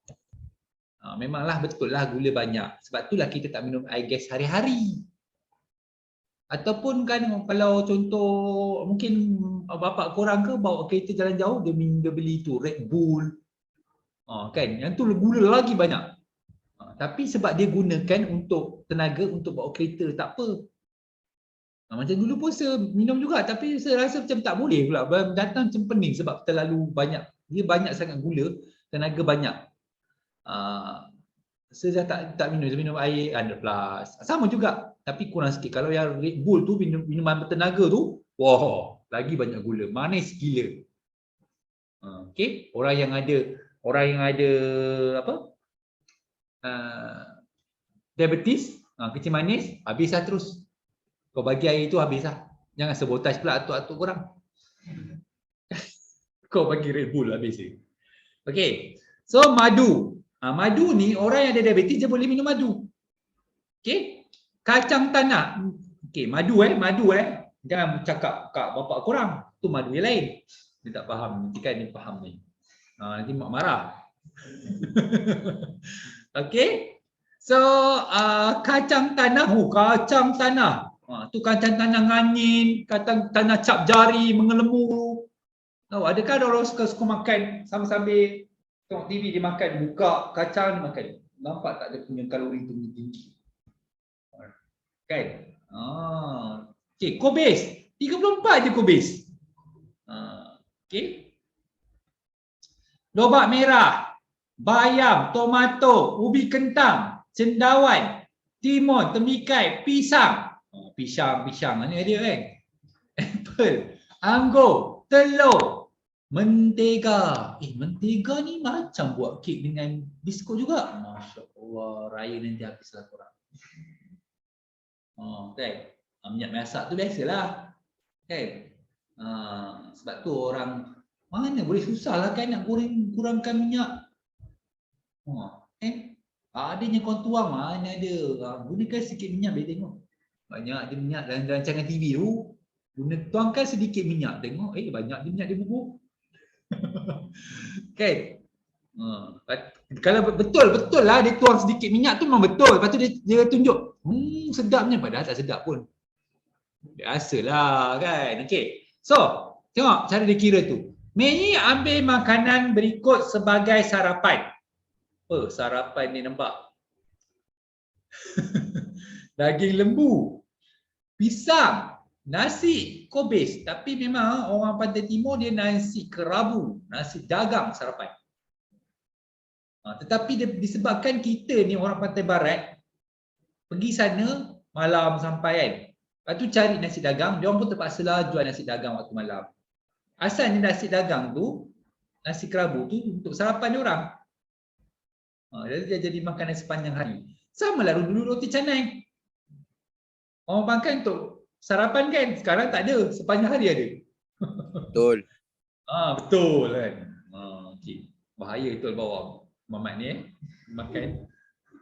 Memanglah betul lah gula banyak. Sebab itulah kita tak minum air gas hari-hari. Ataupun kan kalau contoh mungkin bapak korang ke bawa kereta jalan jauh, dia beli tu Red Bull. Kan, yang tu gula lagi banyak. Tapi sebab dia gunakan untuk tenaga untuk bawa kereta, tak apa. Macam dulu pun saya minum juga, tapi saya rasa macam tak boleh pula. Datang macam pening sebab terlalu banyak. Dia banyak sangat gula, tenaga banyak. Saya dah tak minum, saya minum air 100+. Sama juga, tapi kurang sikit. Kalau yang Red Bull tu, minuman bertenaga tu, wah, lagi banyak gula. Manis gila. Okey, orang yang ada apa? Diabetes, kecil manis, habislah terus. Kau bagi air tu habislah. Jangan sabotaj pula atuk-atuk korang. Kau bagi Red Bull habis je. Okey. So madu. Madu ni orang yang ada diabetes dia boleh minum madu. Okey. Kacang tanah. Okey, madu Jangan cakap kat bapak korang. Tu madu yang lain. Dia tak faham. Nanti kan dia faham ni. Nanti mak marah. Okey. So, kacang tanah. Kacang tanah. Tu kacang tanah angin, kacang tanah cap jari, mengelemu. Tahu, adakah ada orang suka makan sambil-sambil tengok TV dia makan, buka kacang dia makan. Nampak tak dia punya kalori tu tinggi. Kan? Okey, kubis. 34 je kubis. Okey. Lobak merah, bayam, tomato, ubi kentang, cendawan, timun, temikai, pisang. Pisang ni ada kan? Apple, anggur, telur, mentega. Mentega ni macam buat kek dengan biskut juga. Masya Allah, raya nanti habislah korang. Kan? Minyak masak tu biasalah. Kan? Sebab tu orang mana boleh susah lah kan nak kurangkan minyak. Adanya kau tuang mana ada. Gunakan sikit minyak boleh tengok. Banyak ada minyak dalam rancangan TV tu. Tuangkan sedikit minyak. Tengok banyak dia minyak dia bubuk. Kan? Kalau betul lah dia tuang sedikit minyak tu memang betul. Lepas tu dia tunjuk sedapnya, padahal tak sedap pun. Biasalah kan. Okey. So, tengok cara dia kira tu. Mei ambil makanan berikut sebagai sarapan. Sarapan ni nampak. Daging lembu, pisang, nasi, kubis. Tapi memang orang Pantai Timur dia nasi kerabu, nasi dagang sarapan. Tetapi disebabkan kita ni orang Pantai Barat pergi sana malam sampai kan. Lepas tu cari nasi dagang, dia orang pun terpaksalah jual nasi dagang waktu malam. Asalnya nasi dagang tu, nasi kerabu tu untuk sarapan dia orang. Jadi dia jadi makanan sepanjang hari. Sama lah dulu roti canai. Orang makan untuk sarapan kan, sekarang tak ada, sepanjang hari ada. Betul. Betul kan. Okay. Bahaya betul bawa Mamat ni makan.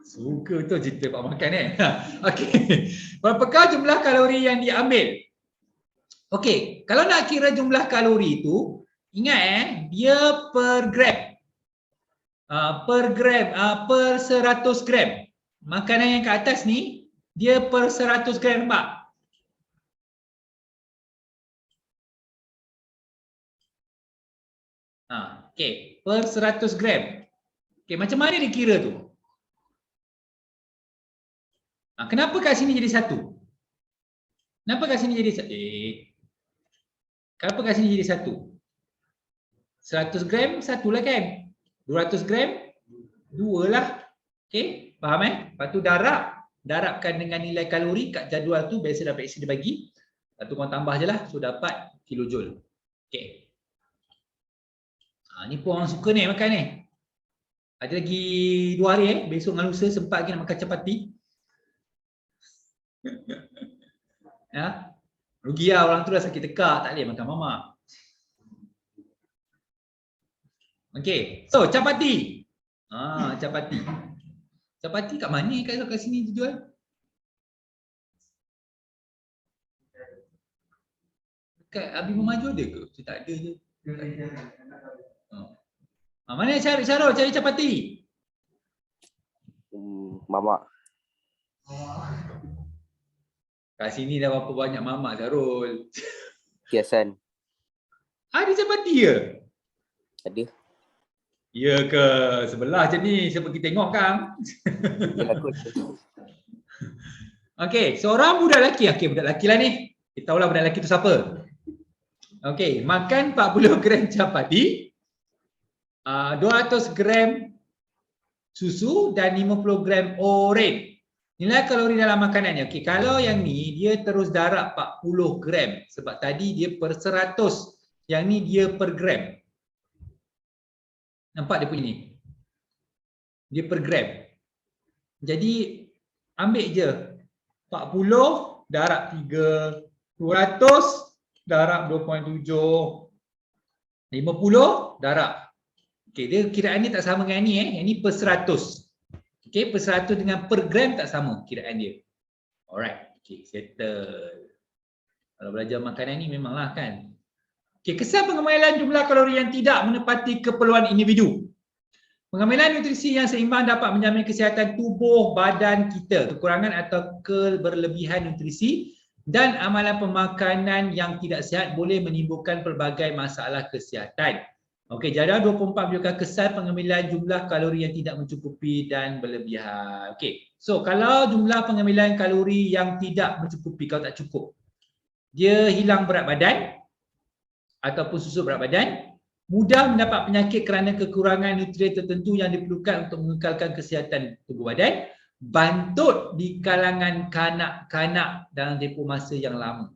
Suka tu cerita Pak makan Okey. Berapakah jumlah kalori yang diambil? Okey, kalau nak kira jumlah kalori tu, ingat dia per gram. Per 100 gram. Makanan yang kat atas ni dia per 100 gram nampak? Okey, per 100 gram. Okey, macam mana dia kira tu? Kenapa kat sini jadi 1? Kenapa kat sini jadi 1? Kenapa kat sini jadi 1? 100 gram 1 lah kan? 200 gram 2 lah. Okey, faham Lepas tu darabkan dengan nilai kalori kat jadual tu, biasa dapat isi dia bagi. Lepas tu korang tambah je lah, so dapat kilojoule. Okey. Ni pun orang suka ni makan ni. Ada lagi 2 hari besok dengan lusa sempat lagi nak makan capati. Rugi lah orang tu dah sakit tekak, tak boleh makan mamak. Okey, so capati. Capati. Capati kat mana kat sini dijual? Dekat Abi Memaju ada ke? Tak ada je. Mana Syarul cari capati? Mamak. Kat sini dah berapa banyak mamak Syarul. Kiasan. Ada capati ke? Ada. Ya ke? Sebelah je ni, siapa kita tengok kan? Okey, seorang budak lelaki. Okey, budak lelaki lah ni. Kita tahulah budak lelaki tu siapa. Okey, makan 40 gram capati, 200 gram susu dan 50 gram oren. Nilai kalori dalam makanannya. Okey, kalau yang ni dia terus darab 40 gram sebab tadi dia per 100. Yang ni dia per gram. Nampak dia punya ni? Dia per gram. Jadi ambil je 40 darab 3, 200 darab 2.7, 50 darab. Okey, dia kiraan ni tak sama dengan ni Yang ni per 100. Okey, per 100 dengan per gram tak sama kiraan dia. Alright, okay, settle. Kalau belajar makanan ni memanglah kan. Okay, kesan pengamailan jumlah kalori yang tidak menepati keperluan individu. Pengamailan nutrisi yang seimbang dapat menjamin kesihatan tubuh badan kita. Kekurangan atau keberlebihan nutrisi dan amalan pemakanan yang tidak sihat boleh menimbulkan pelbagai masalah kesihatan. Okey, jadual 24 menunjukkan kesan pengambilan jumlah kalori yang tidak mencukupi dan berlebihan. Okey, so kalau jumlah pengambilan kalori yang tidak mencukupi, kalau tak cukup, dia hilang berat badan ataupun susut berat badan, mudah mendapat penyakit kerana kekurangan nutrien tertentu yang diperlukan untuk mengekalkan kesihatan tubuh badan, bantut di kalangan kanak-kanak dalam tempoh masa yang lama.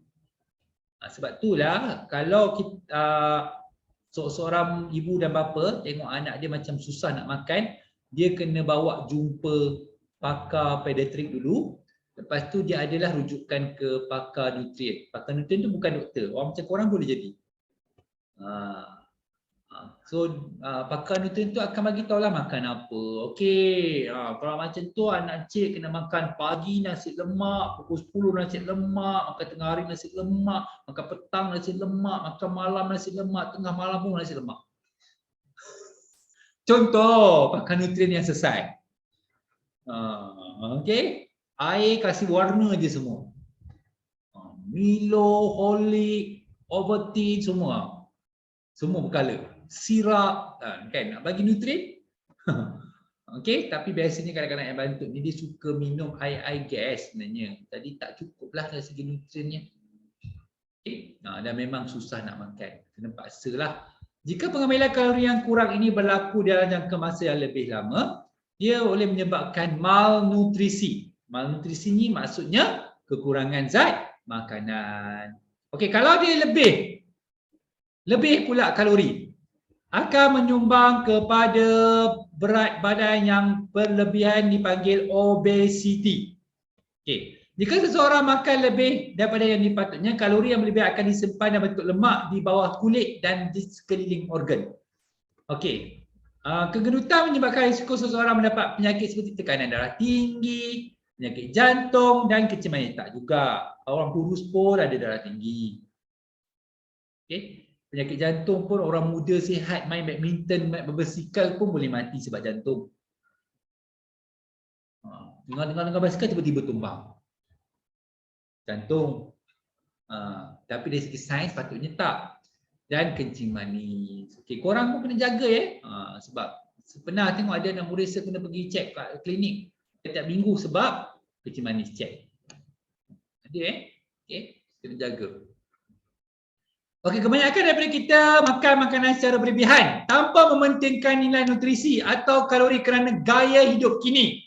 Sebab itulah kalau kita seorang ibu dan bapa tengok anak dia macam susah nak makan, dia kena bawa jumpa pakar pediatrik dulu. Lepas tu dia adalah rujukan ke pakar nutrien. Pakar nutrien tu bukan doktor, orang macam korang boleh jadi. So pakar nutrien tu akan bagi tahulah makan apa. Okey, kalau macam tu anak cik kena makan pagi nasi lemak, pukul 10 nasi lemak, makan tengah hari nasi lemak, makan petang nasi lemak, makan malam nasi lemak, tengah malam pun nasi lemak. Contoh pakar nutrien yang selesai. Okey, air kasih warna je semua. Milo, Holic, Ovaltine semua. Semua berkala. Sirap, kan, nak bagi nutrien. Okey, tapi biasanya kadang-kadang yang bantut ni dia suka minum air gas sebenarnya. Jadi tak cukup lah dari segi nutriennya. Okay. Dan memang susah nak makan. Kena paksalah. Jika pengambilan kalori yang kurang ini berlaku dalam jangka masa yang lebih lama, dia boleh menyebabkan malnutrisi. Malnutrisi ni maksudnya kekurangan zat makanan. Okey, kalau dia lebih pula kalori, akan menyumbang kepada berat badan yang berlebihan dipanggil obesity. Okey, jika seseorang makan lebih daripada yang dipatutnya, kalori yang berlebih akan disimpan dalam bentuk lemak di bawah kulit dan di sekeliling organ. Okey, kegedutan menyebabkan risiko seseorang mendapat penyakit seperti tekanan darah tinggi, penyakit jantung dan kencing tak juga. Orang kurus pun ada darah tinggi. Okey. Penyakit jantung pun orang muda sihat main badminton, main berbasikal pun boleh mati sebab jantung. Tengah-tengah basikal tiba-tiba tumbang. Jantung. Tapi dari segi sains patutnya tak. Dan kencing manis. Okey, korang pun kena jaga sebab pernah tengok ada anak murid saya kena pergi check kat klinik setiap minggu sebab kencing manis check. Ada okey, kena jaga. Okey, kebanyakan daripada kita makan makanan secara berlebihan tanpa mementingkan nilai nutrisi atau kalori kerana gaya hidup kini.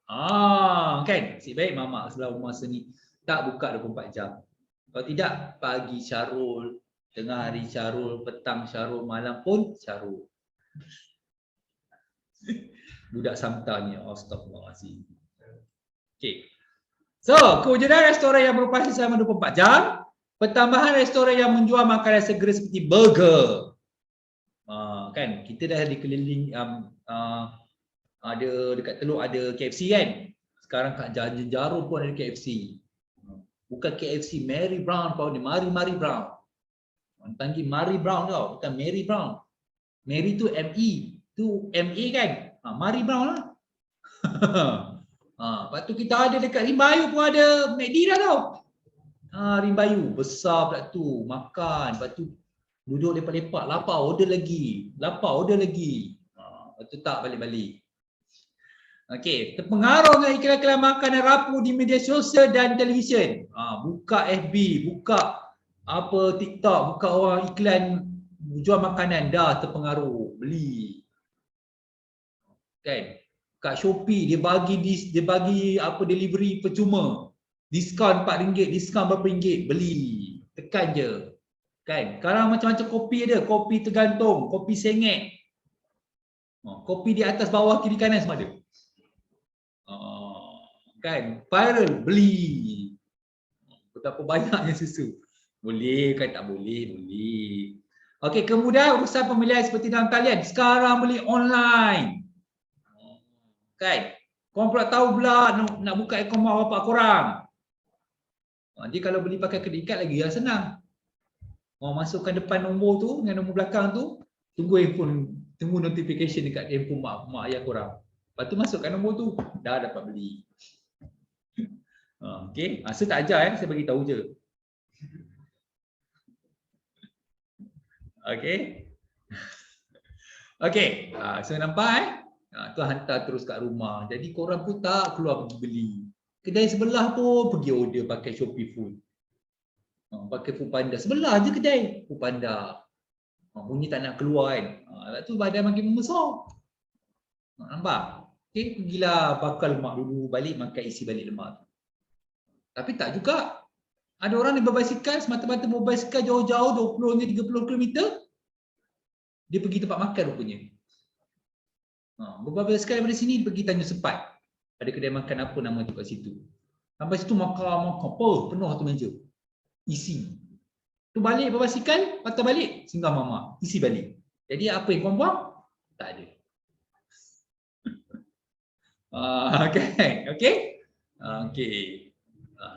Kan? Nasib baik mamak sebelah rumah sini tak buka 24 jam. Kalau tidak, pagi Syarul, tengah hari Syarul, petang Syarul, malam pun Syarul. Budak samta ni, astagfirullahalazim. Okey. So, kewujudan restoran yang beroperasi selama 24 jam. Pertambahan restoran yang menjual makanan segera seperti burger. Kan, kita dah dikeliling ada dekat Teluk ada KFC kan. Sekarang kat Jarum pun ada KFC. Bukan KFC, Mary Brown pun ada, Mari Brown. Panggil Mari Brown tau, bukan Mary Brown. Mary tu M-E, tu M-A kan. Mari Brown lah. Lepas tu kita ada dekat Rimbayu pun ada McD dah tau. Rimbayu, besar pula tu, makan, lepas tu duduk lepak-lepak, lapar order lagi. Lepas tu tak balik-balik. Okey, terpengaruh dengan iklan-iklan makanan rapuh di media sosial dan televisyen. Buka FB, buka TikTok, buka orang iklan jual makanan, dah terpengaruh, beli. Kan? Kat Shopee dia bagi delivery percuma. Diskaun RM4, diskaun berapa ringgit, beli. Tekan je. Kan? Sekarang macam-macam kopi ada, kopi tergantung, kopi sengit. Kopi di atas bawah kiri kanan semua ada. Kan? Viral, beli. Betapa banyaknya susu. Boleh kan tak boleh? Boleh. Okey, kemudian urusan pembelian seperti dalam talian. Sekarang beli online. Kan? Korang pula tahu pula nak buka akaun mak bapak korang. Dia kalau beli pakai kredit card lagi senang. Masukkan depan nombor tu dengan nombor belakang tu, tunggu notification dekat handphone mak ayah korang. Lepas tu masukkan nombor tu, dah dapat beli. Okey, saya tak ajar saya bagi tahu je. Okey. Okey, so nampak tu hantar terus kat rumah. Jadi korang pun tak keluar pergi beli. Kedai sebelah pun pergi order pakai Shopee Food. Pakai Foodpanda. Sebelah je kedai Foodpanda. Bunyi tak nak keluar kan. Lepas tu badan makin membesar. Nampak? Okay, pergilah bakar lemak dulu, balik makan isi balik lemak. Tapi tak juga. Ada orang yang berbasikal, semata-mata berbasikal jauh-jauh 20 hingga 30 km. Dia pergi tempat makan rupanya. Berbasikal daripada sini pergi Tanjung Sepat. Ada kedai makan apa nama tu kat situ. Sampai situ makan, penuh tu meja. Isi. Tu balik berbasikal, patah balik, singgah mamak, isi balik. Jadi apa yang korang buang? Tak ada. Okay.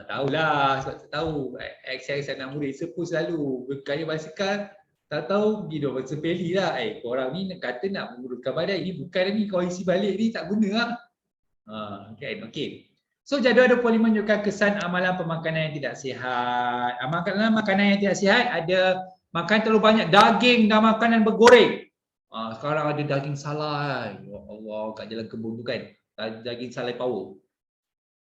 Tahulah, sebab tak tahu. Saya anak murid sepuluh selalu berkaya basikal, tak tahu pergi dua sepeli lah. Korang ni kata nak menguruskan badan, ini bukan ni, kau isi balik ni tak guna lah. Okay. So jadual 25 menunjukkan kesan amalan pemakanan yang tidak sihat. Amalan makanan yang tidak sihat ada makan terlalu banyak daging dan makanan bergoreng. Sekarang ada daging salai. Ya Allah, kat jalan kebun tu kan. Daging salai power.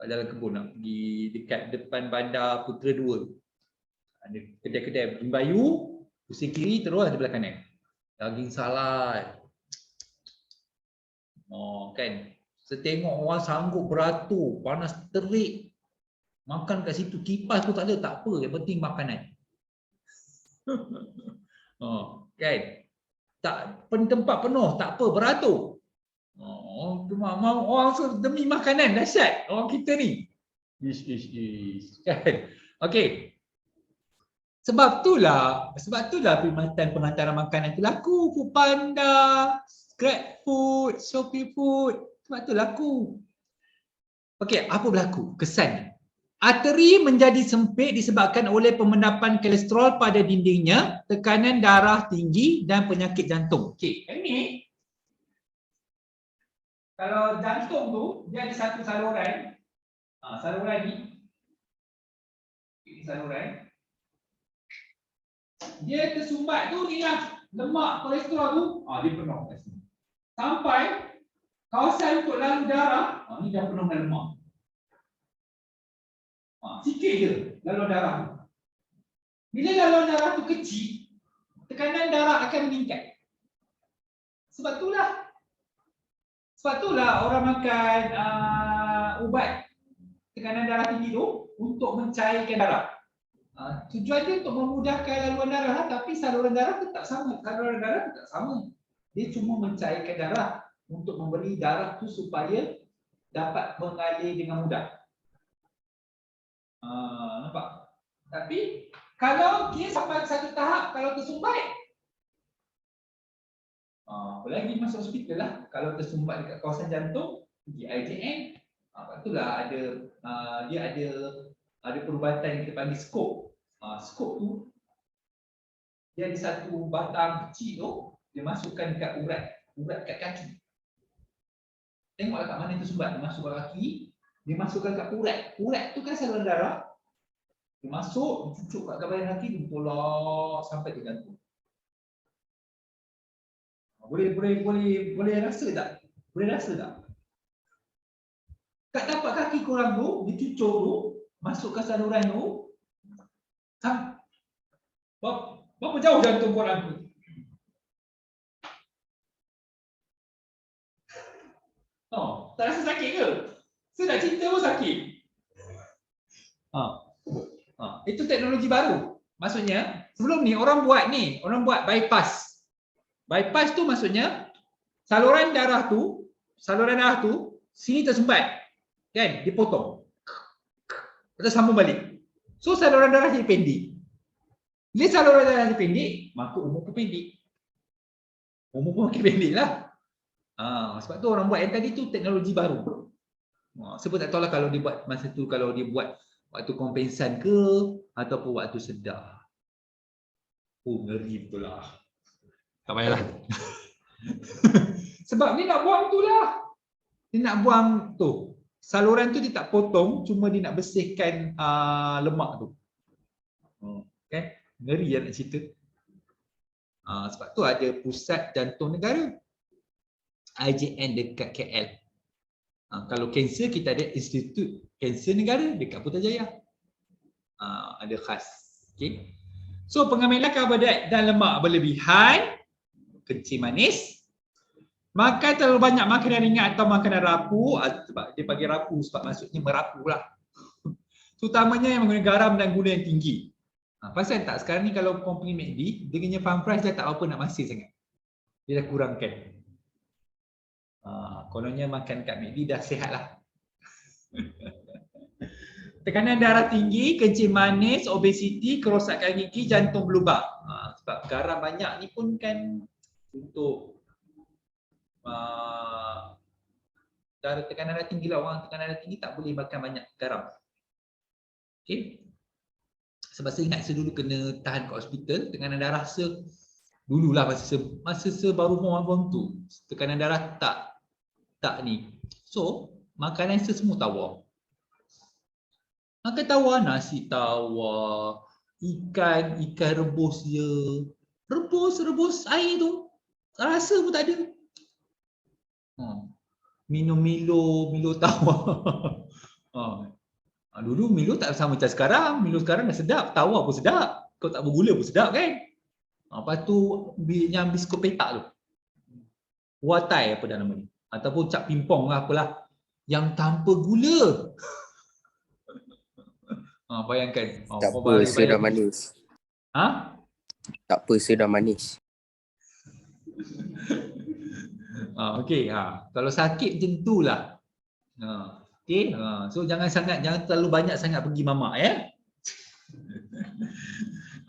Kat jalan kebun nak pergi dekat depan bandar Putra 2. Ada kedai-kedai Mbayu, pusing kiri terus ada belah kanan. Daging salai. Kan. Saya tengok orang sanggup beratur, panas terik. Makan kat situ, kipas pun tak ada, tak apa. Yang penting makanan. Kan? Tak, tempat penuh, tak apa, beratur. Orang demi makanan, dahsyat. Orang kita ni. Kan? Okey. Sebab itulah perkhidmatan pengantaran makanan itu laku. Foodpanda, GrabFood, Shopee Food. Sebab tu laku. Okey, apa berlaku? Kesannya. Arteri menjadi sempit disebabkan oleh pemendapan kolesterol pada dindingnya, tekanan darah tinggi dan penyakit jantung. Okey, ini kalau jantung tu dia ada satu saluran. Saluran ni. Ini saluran. Dia tersumbat tu ni lah lemak kolesterol tu, dia penuh kat sini. Sampai kawasan untuk lalu darah, ni dah penuh dengan lemak. Sikit je laluan darah tu. Bila laluan darah tu kecil, tekanan darah akan meningkat. Sebab itulah orang makan ubat tekanan darah tinggi tu untuk mencairkan darah. Tujuan dia untuk memudahkan laluan darah, tapi saluran darah tetap sama. Dia cuma mencairkan darah untuk memberi darah tu supaya dapat mengalir dengan mudah. Nampak? Tapi kalau dia sampai satu tahap, kalau tersumbat, apalagi masuk hospital lah. Kalau tersumbat dekat kawasan jantung, pergi IJN, itulah dia ada perubatan yang kita panggil skop. Skop tu dia ada satu batang kecil tu, dia masukkan dekat urat kat kaki. Tengoklah kat mana tersumbat, dia masuk kat kaki, dia masukkan kat urat. Urat tu kan saluran darah. Dia masuk, cucuk kat bahagian kaki, dia tolak sampai ke jantung. Boleh rasa tak? Boleh rasa tak? Kat tapak kaki korang tu, dia cucuk tu, masuk ke saluran tu. Berapa jauh jantung korang tu? Tak rasa sakit ke? Saya nak cerita pun sakit. Itu teknologi baru. Maksudnya, sebelum ni orang buat bypass. Bypass tu maksudnya saluran darah tu sini tersumbat. Kan? Dipotong. Kita sambung balik. So saluran darah jadi pendek. Bila saluran darah jadi pendek, maka umur pun pendek. Umur pun makin pendek lah. Sebab tu orang buat yang tadi tu teknologi baru. Saya pun tak tahulah kalau dia buat masa tu, kalau dia buat Waktu kompensan ke ataupun waktu sedar. Oh, ngeri betul lah. Tak payahlah. Sebab dia nak buang tu lah. Dia nak buang tu. Saluran tu dia tak potong, cuma dia nak bersihkan lemak tu. Okay? Ngeri ya nak cerita. Sebab tu ada pusat jantung negara. IJN dekat KL. Kalau kanser kita ada Institut Kanser Negara dekat Putrajaya. Ada khas. Okay? So pengambilan karbohidrat dan lemak berlebihan, kencing manis, makan terlalu banyak makanan ringan atau makanan rapuh, sebab dia bagi rapuh sebab maksudnya merapuh lah. Terutamanya yang menggunakan garam dan gula yang tinggi. Pasal tak sekarang ni kalau company McD, dia punya farm price dah tak apa nak masih sangat. Dia dah kurangkan. Kononnya makan kat McD dah sihat lah. Tekanan darah tinggi, kencing manis, obesiti, kerosakan gigi, jantung berlubang. Sebab garam banyak ni pun kan untuk tekanan darah tinggi lah. Orang tekanan darah tinggi tak boleh makan banyak garam. Okay. Sebab saya ingat saya dulu kena tahan kat hospital, tekanan darah dululah masa baru form tu, tekanan darah tak ni. So, makanan semua tawar. Makan tawar, nasi tawar, ikan rebus je. Rebus air tu. Rasa pun tak ada. Minum Milo tawar. Dulu Milo tak sama macam sekarang. Milo sekarang dah sedap, tawar pun sedap. Kau tak bergula pun sedap kan? Lepas tu yang biskut petak tu. Watai apa dah nama ni? Ataupun cap pimpong lah apalah. Yang tanpa gula. Bayangkan. Tak apa, sudah manis. Tak apa, sudah manis. Okey, kalau sakit macam itulah. Okey, so jangan terlalu banyak sangat pergi mamak ya.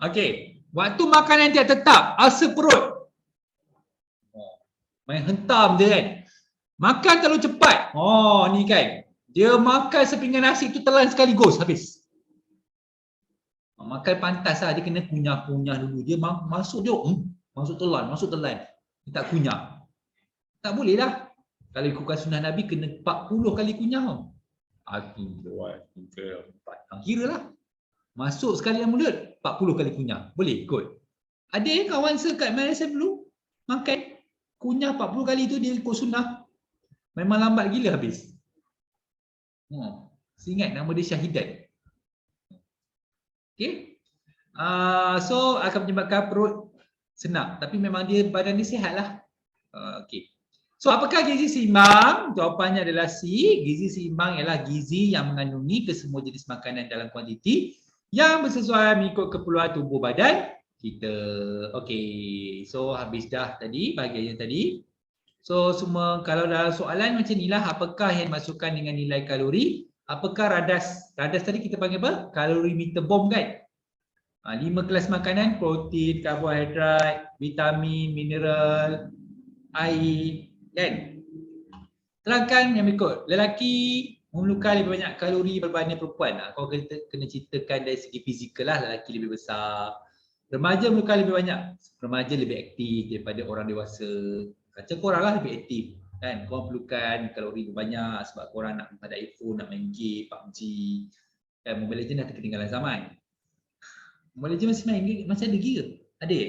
Okey, waktu makanan tidak tetap, ulcer perut. Main hentam je kan. Makan terlalu cepat. Ni kan. Dia makan sepinggan nasi tu telan sekaligus habis. Makan pantas lah, dia kena kunyah-kunyah dulu. Dia masuk telan. Dia tak kunyah. Tak boleh lah. Kalau ikutkan sunnah Nabi kena 40 kali kunyah. 1, 2, 3, 4. Kira lah. Masuk sekali dalam mulut, 40 kali kunyah. Boleh ikut. Ada kawan kat Malaysia dulu makan kunyah 40 kali tu dia ikut sunnah. Memang lambat gila habis. Saya ingat nama dia Syahidat. Okay. So akan menyebabkan perut senang. Tapi memang badan dia sihat lah. Okay. So apakah gizi seimbang? Jawapannya adalah C. Gizi seimbang ialah gizi yang mengandungi kesemua jenis makanan dalam kuantiti yang bersesuaian mengikut keperluan tubuh badan kita. Okay. So habis dah tadi bahagian tadi. So semua kalau dalam soalan macam inilah, apakah yang dimasukkan dengan nilai kalori? Apakah radas tadi kita panggil apa? Kalorimeter bomb kan? 5 kelas makanan, protein, karbohidrat, vitamin, mineral, air, kan? Terangkan yang berikut. Lelaki memerlukan lebih banyak kalori berbanding perempuan. Kau kena ceritakan dari segi fizikal lah, lelaki lebih besar. Remaja memerlukan lebih banyak. Remaja lebih aktif daripada orang dewasa. Macam korang lah lebih aktif. Kan, korang perlukan kalori lebih banyak sebab korang nak pada iPhone, nak main game, PUBG. Kan, Mobile Legends dah ketinggalan zaman. Mobile Legends masih ada lagi ke? Ada ya?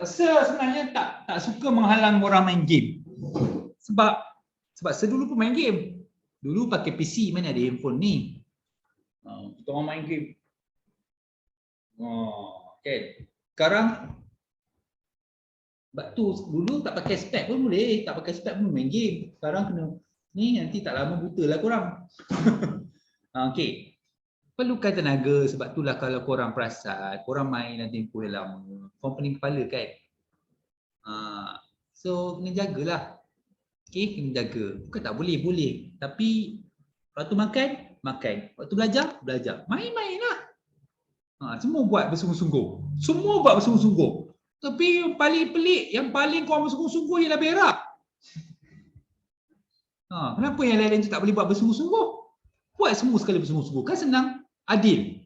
Saya sebenarnya tak suka menghalang orang main game. Sebab saya dulu pun main game. Dulu pakai PC, mana ada handphone ni. Kita orang main game. Okay. Sekarang sebab tu dulu tak pakai spek pun boleh, tak pakai spek pun main game. Sekarang kena ni, nanti tak lama buta lah korang. Okay. Perlukan tenaga, sebab itulah kalau korang perasan, korang main dalam tempoh yang lama, korang pening kepala kan. So kena jagalah. Okay, kena jaga. Bukan tak boleh, tapi Waktu makan, makan. Waktu belajar, belajar. Main-main lah. Semua buat bersungguh-sungguh. Semua buat bersungguh-sungguh. Tapi yang paling pelik, yang paling korang bersungguh-sungguh ialah berak. Kenapa yang lain-lain tu tak boleh buat bersungguh-sungguh? Buat semua sekali bersungguh-sungguh. Kan senang, adil.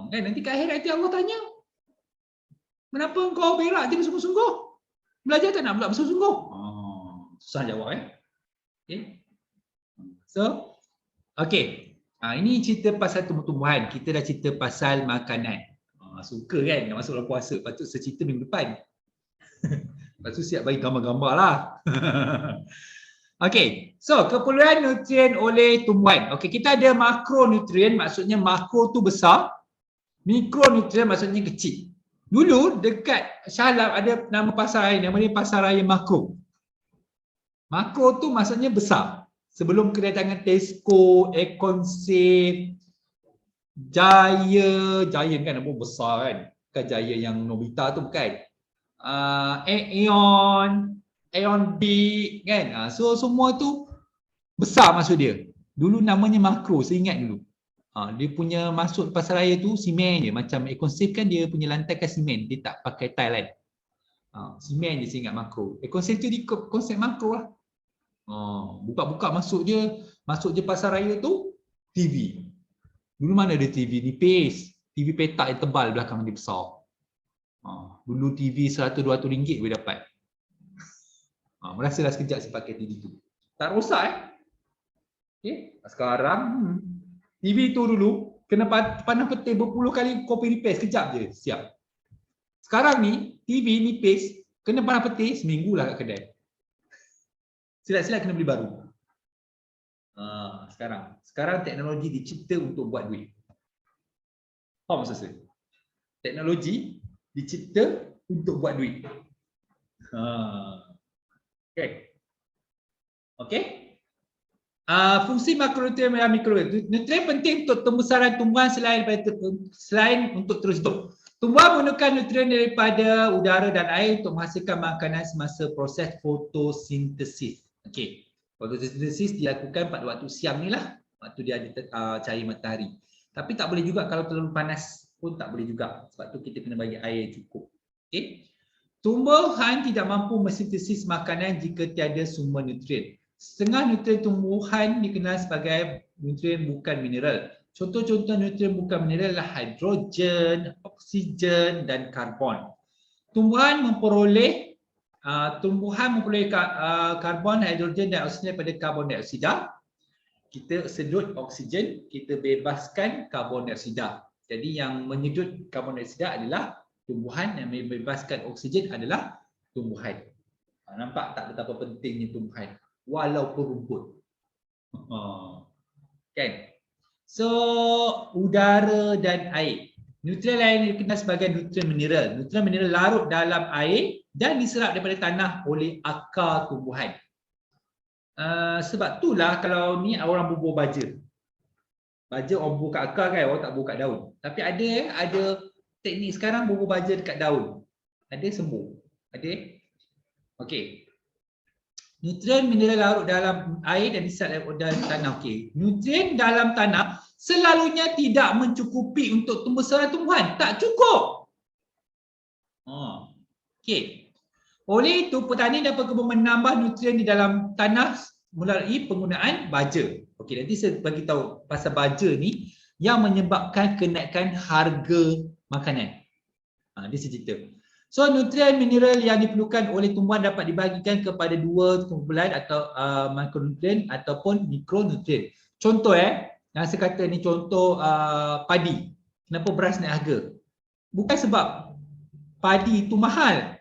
Kan nanti kat akhirat nanti Allah tanya, kenapa kau berak je bersungguh-sungguh? Belajar tak nak pula bersungguh-sungguh? Susah jawab Okay. So, okay. Ini cerita pasal tumbuh-tumbuhan. Kita dah cerita pasal makanan. Suka kan nak masuk dalam puasa. Patut saya cerita minggu depan. Lepas tu siap bagi gambar-gambar lah. Okay, so keperluan nutrien oleh tumbuhan. Okay, kita ada makronutrien, maksudnya makro tu besar. Mikronutrien maksudnya kecil. Dulu dekat Shah Alam ada nama pasar raya, nama dia Pasar Raya Makro. Makro tu maksudnya besar. Sebelum kedatangan Tesco, Econsave, Giant kan nama besar kan. Bukan Giant yang Nobita tu bukan. Aeon Big kan. So semua tu besar maksud dia. Dulu namanya makro, saya ingat dulu. Dia punya masuk pasar raya tu simen je. Macam Econsave kan dia punya lantai kan simen. Dia tak pakai tile kan. Simen je saya ingat makro. Econsave tu di konsep makro lah. Buka-buka masuk je pasar raya tu TV. Dulu mana ada TV? Nipis. TV petak yang tebal belakang dia besar. Dulu TV 100-200 ringgit boleh dapat. Merasa dah sekejap saya pakai TV tu. Tak rosak Okay. Sekarang TV tu dulu kena pandang petik berpuluh kali copy repair sekejap je siap. Sekarang ni TV nipis kena pandang petik seminggu lah kat kedai. Silat-silat kena beli baru. Sekarang teknologi dicipta untuk buat duit. Faham maksud saya? Teknologi dicipta untuk buat duit. Okay. Fungsi makronutrien dan mikronutrien. Nutrien penting untuk pembesaran tumbuhan selain untuk terus hidup. Tumbuhan menggunakan nutrien daripada udara dan air untuk menghasilkan makanan semasa proses fotosintesis. Okey. Fotosintesis dilakukan pada waktu siang ni lah, waktu dia ada cahaya matahari. Tapi tak boleh juga kalau terlalu panas pun tak boleh juga. Sebab tu kita kena bagi air cukup. Okey. Tumbuhan tidak mampu mensintesis makanan jika tiada sumber nutrien. Setengah nutrien tumbuhan dikenal sebagai nutrien bukan mineral. Contoh-contoh nutrien bukan mineral adalah hidrogen, oksigen dan karbon. Tumbuhan memperoleh karbon, hidrogen dan oksigen daripada karbon dioksida. Kita sedut oksigen, kita bebaskan karbon dioksida. Jadi yang menyedut karbon dioksida adalah tumbuhan, yang membebaskan oksigen adalah tumbuhan. Nampak tak betapa pentingnya tumbuhan walaupun rumput. Kan? So, udara dan air. Nutrien lain dikenal sebagai nutrien mineral. Nutrien mineral larut dalam air dan diserap daripada tanah oleh akar tumbuhan. Sebab itulah kalau ni orang bubur baja. Baja orang bubur kat akar kan, orang tak bubur kat daun. Tapi ada teknik sekarang bubur baja dekat daun. Ada sembuh. Ada. Okey. Nutrien mineral larut dalam air dan diserap dalam tanah. Okey. Nutrien dalam tanah selalunya tidak mencukupi untuk pembesaran tumbuhan. Tak cukup. Okey. Oleh itu, petani dan pekebun menambah nutrien di dalam tanah melalui penggunaan baja. Okey, nanti saya bagi tahu pasal baja ni yang menyebabkan kenaikan harga makanan. Dia cerita. So, nutrien mineral yang diperlukan oleh tumbuhan dapat dibahagikan kepada dua kumpulan atau makronutrien ataupun mikronutrien. Contoh yang saya kata ni contoh padi. Kenapa beras naik harga? Bukan sebab padi itu mahal.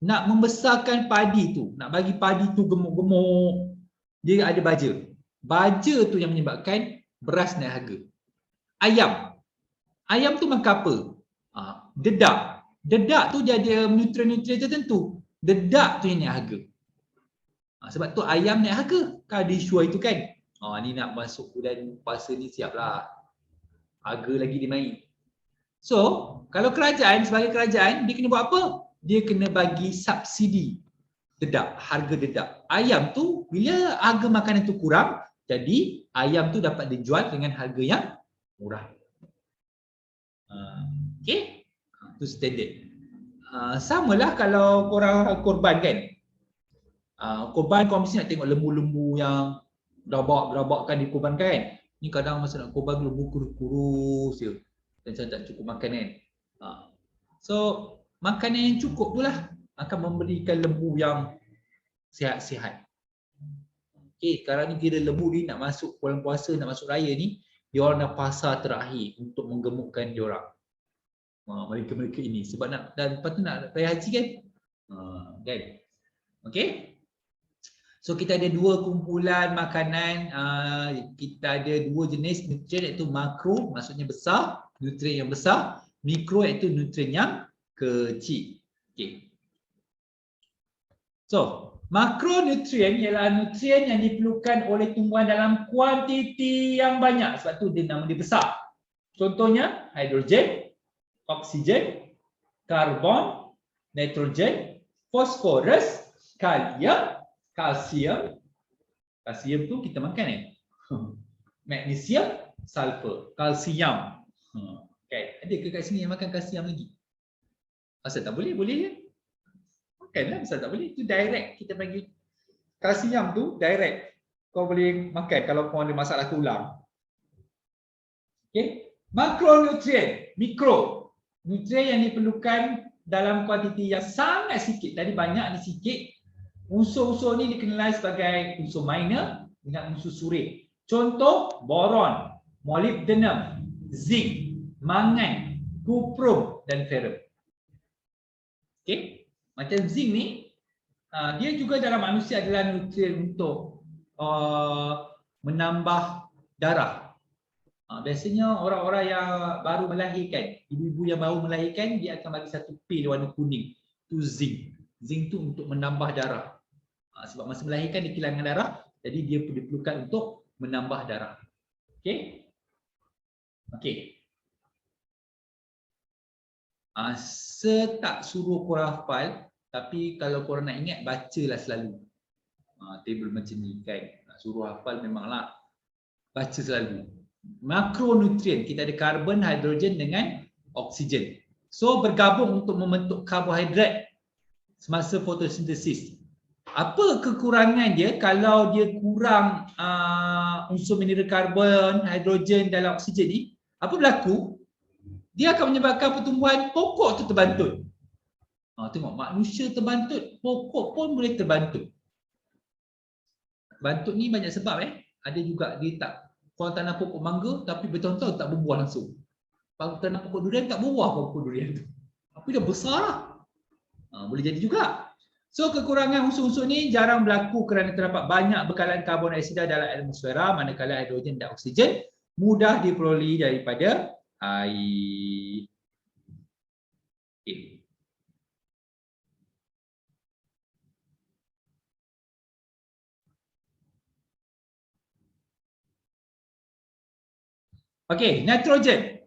Nak membesarkan padi tu, nak bagi padi tu gemuk-gemuk, dia ada baja. Baja tu yang menyebabkan beras naik harga. Ayam tu makan apa? Dedak. Dedak tu dia ada nutrien-nutrien tertentu. Dedak tu yang naik harga. Sebab tu ayam naik harga. Kan ada isu itu kan. Ni nak masuk bulan puasa ni siaplah. Harga lagi dia naik. So, kalau kerajaan, sebagai kerajaan, dia kena buat apa? Dia kena bagi subsidi dedak, harga dedak. Ayam tu bila harga makanan tu kurang, Jadi ayam tu dapat dijual dengan harga yang murah. Okey, itu standard. Samalah kalau korang korban kan. Korban kau mesti nak tengok lembu-lembu yang berabak-berabakkan dikorbankan kan. Ni kadang masa nak korban lembu kurus-kurus je. Dan saya tak cukup makan kan. So makanan yang cukup tu lah akan memberikan lembu yang sihat-sihat. Okey, sekarang ni kira lembu ni nak masuk bulan puasa, nak masuk raya ni, dia orang dah pasar terakhir untuk menggemukkan dia orang. Mereka-mereka ini sebab nak, dan lepas tu nak raya haji kan. Kan? Okey. So kita ada dua kumpulan makanan, kita ada dua jenis nutrien iaitu makro, maksudnya besar, nutrien yang besar, mikro iaitu nutrien yang kecil. Okey. So, makronutrien ialah nutrien yang diperlukan oleh tumbuhan dalam kuantiti yang banyak, sebab tu dia nama dia besar. Contohnya hidrogen, oksigen, karbon, nitrogen, fosforus, kalium, kalsium. Kalsium tu kita makan magnesium, sulfur, kalsium. Okay. Ada ke kat sini yang makan kalsium lagi? Asal tak boleh? Boleh je. Makanlah, asal tak boleh. Itu direct kita bagi. Kalsium tu direct. Kau boleh makan kalau kau ada masalah tulang. Okay. Makronutrien, mikro. Nutrien yang diperlukan dalam kuantiti yang sangat sikit. Tadi banyak ni sikit. Unsur-unsur ni dikenali sebagai unsur minor dengan unsur surit. Contoh boron, molybdenum, zinc, mangan, kuprum dan ferrum. Okey, macam zinc ni dia juga dalam manusia adalah nutrien untuk menambah darah. Biasanya orang-orang yang baru melahirkan, ibu-ibu yang baru melahirkan, dia akan bagi satu pil warna kuning. Itu zinc. Zinc tu untuk menambah darah. Sebab masa melahirkan dia kehilangan darah, jadi dia diperlukan untuk menambah darah. Okey? Okey. Tak suruh korang hafal, tapi kalau korang nak ingat, bacalah selalu. Table macam ni kan. Nak suruh hafal memanglah baca selalu. Makronutrien, kita ada karbon, hidrogen dengan oksigen. So bergabung untuk membentuk karbohidrat semasa fotosintesis. Apa kekurangan dia kalau dia kurang unsur mineral karbon, hidrogen dalam oksigen ni? Apa berlaku? Dia akan menyebabkan pertumbuhan pokok tu terbantut. Tengok, manusia terbantut, pokok pun boleh terbantut. Bantut ni banyak sebab Ada juga dia tak, korang tanam pokok mangga tapi bertahun-tahun tak berbuah langsung. Kalau tanam pokok durian tak berbuah pokok durian tu. Tapi dah besar lah. Boleh jadi juga. So kekurangan unsur-unsur ni jarang berlaku kerana terdapat banyak bekalan karbon dioksida dalam atmosfera, manakala hidrogen dan oksigen mudah diperolehi daripada air. Okay. Okey, nitrogen.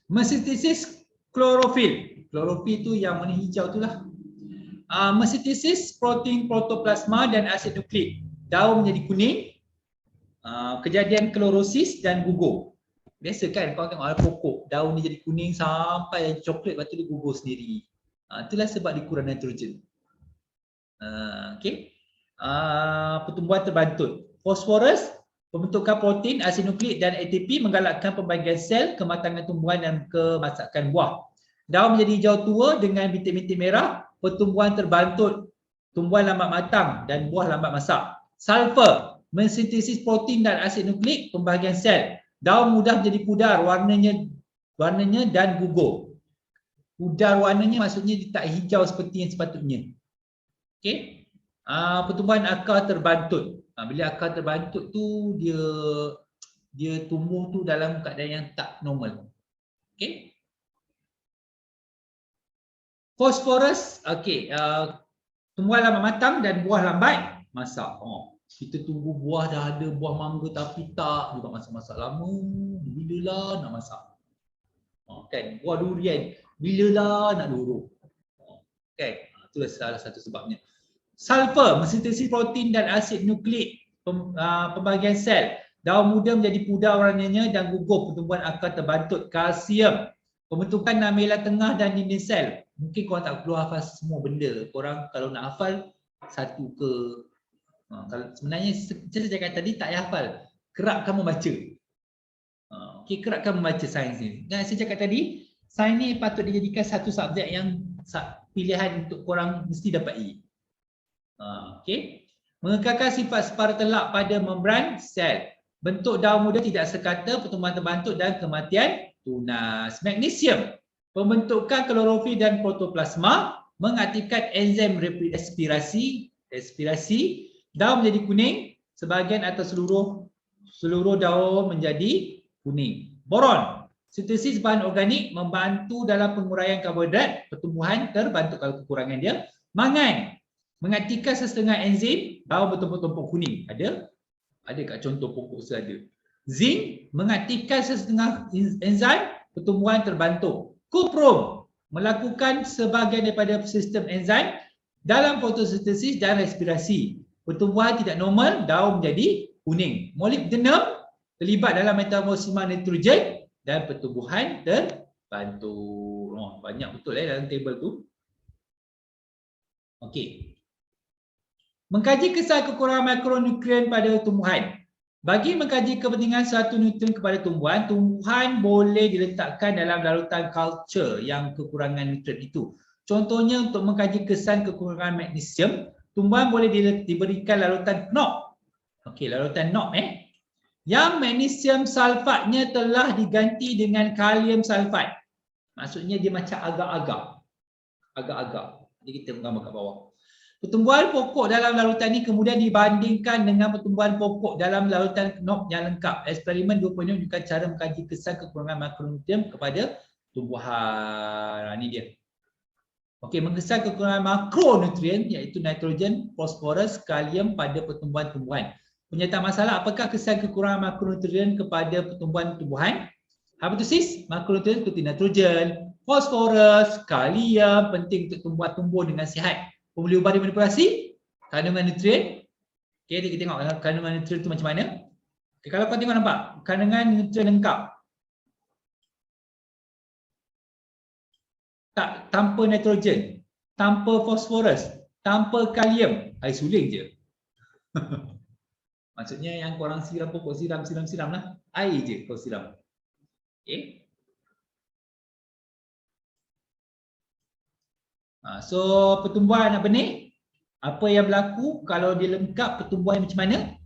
Mensintesis klorofil. Klorofil tu yang warna hijau tu lah. Mensintesis protein protoplasma dan asid nukleik. Daun menjadi kuning. Kejadian klorosis dan gugur. Biasa kan kau tengok pokok, daun dia jadi kuning sampai coklat, lepas tu dia gugur sendiri. Itulah sebab dia kurang nitrogen. Okey. Pertumbuhan terbantut. Fosforus, pembentukan protein, asid nukleik dan ATP menggalakkan pembagian sel, kematangan tumbuhan dan kemasakan buah. Daun menjadi hijau tua dengan bintik-bintik merah, pertumbuhan terbantut, tumbuhan lambat matang dan buah lambat masak. Sulfur, mensintesis protein dan asid nukleik, pembahagian sel. Daun mudah menjadi pudar warnanya dan gugur. Pudar warnanya maksudnya dia tak hijau seperti yang sepatutnya. Okey. Pertumbuhan akar terbantut. Bila akar terbantut tu dia tumbuh tu dalam keadaan yang tak normal. Okey. Fosforus, okey, tumbuhan lambat matang dan buah lambat masak. Kita tunggu buah dah ada, buah mangga tapi tak juga masak-masak lama. Bilalah nak masak. Kan, buah durian, bilalah nak dorong. Kan, itulah salah satu sebabnya. Sulfur, mensintesis protein dan asid nukleik, pembahagian sel. Daun muda menjadi pudar warnanya dan gugur, pertumbuhan akar terbantut. Kalsium, pembentukan namela tengah dan dinding sel. Mungkin korang tak perlu hafal semua benda. Korang kalau nak hafal satu ke kalau sebenarnya saya cakap tadi tak payah hafal. Kerapkan membaca. Okey, kerapkan membaca sains ni. Dan saya cakap tadi, sains ni patut dijadikan satu subjek yang pilihan untuk korang mesti dapat E. Okey. Mengekalkan sifat separa telak pada membran sel. Bentuk daun muda tidak sekata, pertumbuhan terbantuk dan kematian tunas. Magnesium, pembentukan klorofil dan protoplasma, mengaktifkan enzim respirasi, daun menjadi kuning, sebahagian atau seluruh daun menjadi kuning. Boron, sintesis bahan organik membantu dalam penguraian karbohidrat, pertumbuhan terbantu kalau kekurangan dia. Mangan, mengaktifkan setengah enzim, daun bertumpuk-tumpuk kuning. Ada kat contoh pokok selada. Zinc, mengaktifkan setengah enzim, pertumbuhan terbantu. Kuprum, melakukan sebahagian daripada sistem enzim dalam fotosintesis dan respirasi. Pertumbuhan tidak normal, daun menjadi kuning. Molybdenum, terlibat dalam metabolisme nitrogen dan pertumbuhan terbantu. Banyak betul dalam table tu. Okey. Mengkaji kesan kekurangan makronutrien pada tumbuhan. Bagi mengkaji kepentingan satu nutrien kepada tumbuhan, tumbuhan boleh diletakkan dalam larutan culture yang kekurangan nutrien itu. Contohnya untuk mengkaji kesan kekurangan magnesium, tumbuhan boleh diberikan larutan NOC. Okey, larutan NOC yang magnesium sulfatnya telah diganti dengan kalium sulfat. Maksudnya dia macam agak-agak. Jadi kita gambar kat bawah. Pertumbuhan pokok dalam larutan ini kemudian dibandingkan dengan pertumbuhan pokok dalam larutan NOC yang lengkap. Eksperimen 2.0 menunjukkan cara mengkaji kesan kekurangan makronutrien kepada tumbuhan. Ini dia. Okey, mengesan kekurangan makronutrien iaitu nitrogen, fosforus, kalium pada pertumbuhan tumbuhan. Penyataan masalah, apakah kesan kekurangan makronutrien kepada pertumbuhan tumbuhan? Hipotesis, makronutrien seperti nitrogen, fosforus, kalium penting untuk tumbuhan tumbuh dengan sihat. Pembeli ubah dimanipulasi, kandungan nutrien. Okey, kita tengok kandungan nutrien itu macam mana. Okay, kalau kau tengok nampak, kandungan nutrien lengkap. Tak, tanpa nitrogen, tanpa fosforus, tanpa kalium, air suling je. Maksudnya yang korang siram pokok, siram lah. Air je kau siram. Okey. So pertumbuhan anak benih, apa yang berlaku kalau dia lengkap pertumbuhan macam mana?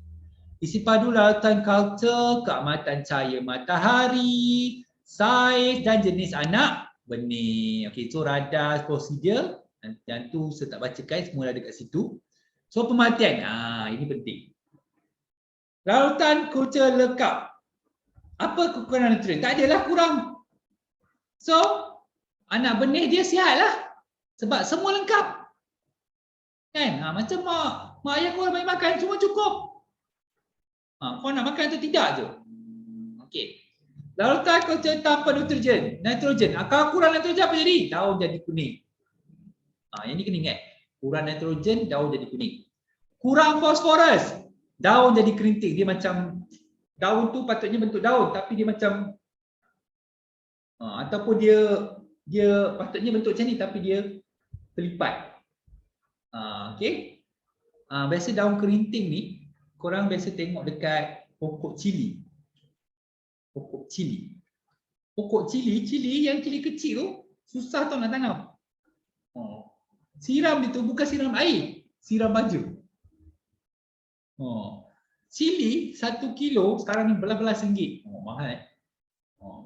Isi padu larutan kultur, keamatan cahaya matahari, saiz dan jenis anak benih. Okey, so radar prosedur dan tu saya tak bacakan, semua ada kat situ. So pemerhatian, ini penting. Larutan kultur lengkap. Apa kekurangan nutrien? Tak adalah kurang. So anak benih dia sihat lah. Sebab semua lengkap. Kan? Macam mak ayah korang bagi makan semua cukup. Kau nak makan tu tidak je. Okey. Larutan kultur tanpa nitrogen. Kalau kurang nitrogen apa jadi? Daun jadi kuning. Yang ni kena ingat. Kurang nitrogen, daun jadi kuning. Kurang fosforus, daun jadi kerinting. Dia macam daun tu patutnya bentuk daun tapi dia macam ataupun dia patutnya bentuk macam ni tapi dia terlipat. Okey. Biasa daun kerinting ni korang biasa tengok dekat pokok cili. Pokok cili yang cili kecil tu susah tau nak tanam. Siram dia tu bukan siram air, siram baju. Cili 1 kilo sekarang ni belas-belas ringgit. Mahal.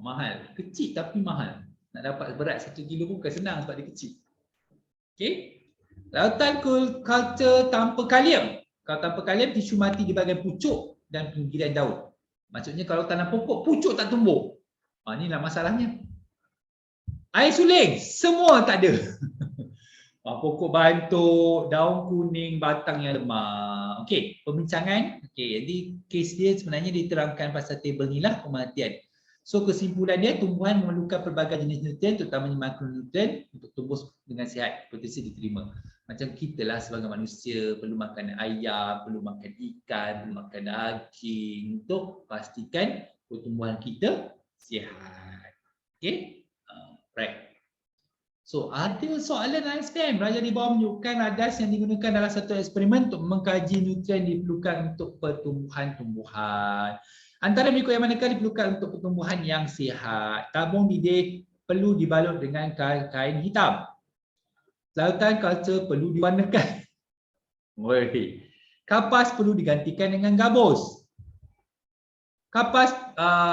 Mahal. Kecil tapi mahal. Nak dapat berat 1 kilo pun bukan senang sebab dia kecil. Okey. Larutan kultur tanpa kalium. Kalau tanpa kalium, tisu mati di bahagian pucuk dan pinggiran daun. Maksudnya kalau tanam pokok, pucuk tak tumbuh. Inilah masalahnya. Air suling, semua tak ada. Pokok bantuk, daun kuning, batang yang lemah. Okey, perbincangan. Okey, jadi kes dia sebenarnya diterangkan pasal table ni lah, pemerhatian. So kesimpulan dia, tumbuhan memerlukan pelbagai jenis nutrien terutamanya makronutrien untuk tumbuh dengan sihat, potensi diterima. Macam kita lah sebagai manusia perlu makan ayam, perlu makan ikan, perlu makan daging untuk pastikan pertumbuhan kita sihat. Okay? Right. So ada soalan dalam SPM. Raja di bawah menunjukkan radas yang digunakan dalam satu eksperimen untuk mengkaji nutrien diperlukan untuk pertumbuhan-tumbuhan. Antara berikut yang manakah diperlukan untuk pertumbuhan yang sihat? Tabung didih perlu dibalut dengan kain hitam. Lautan kalsium perlu diwarnakan. Kapas perlu digantikan dengan gabus. Kapas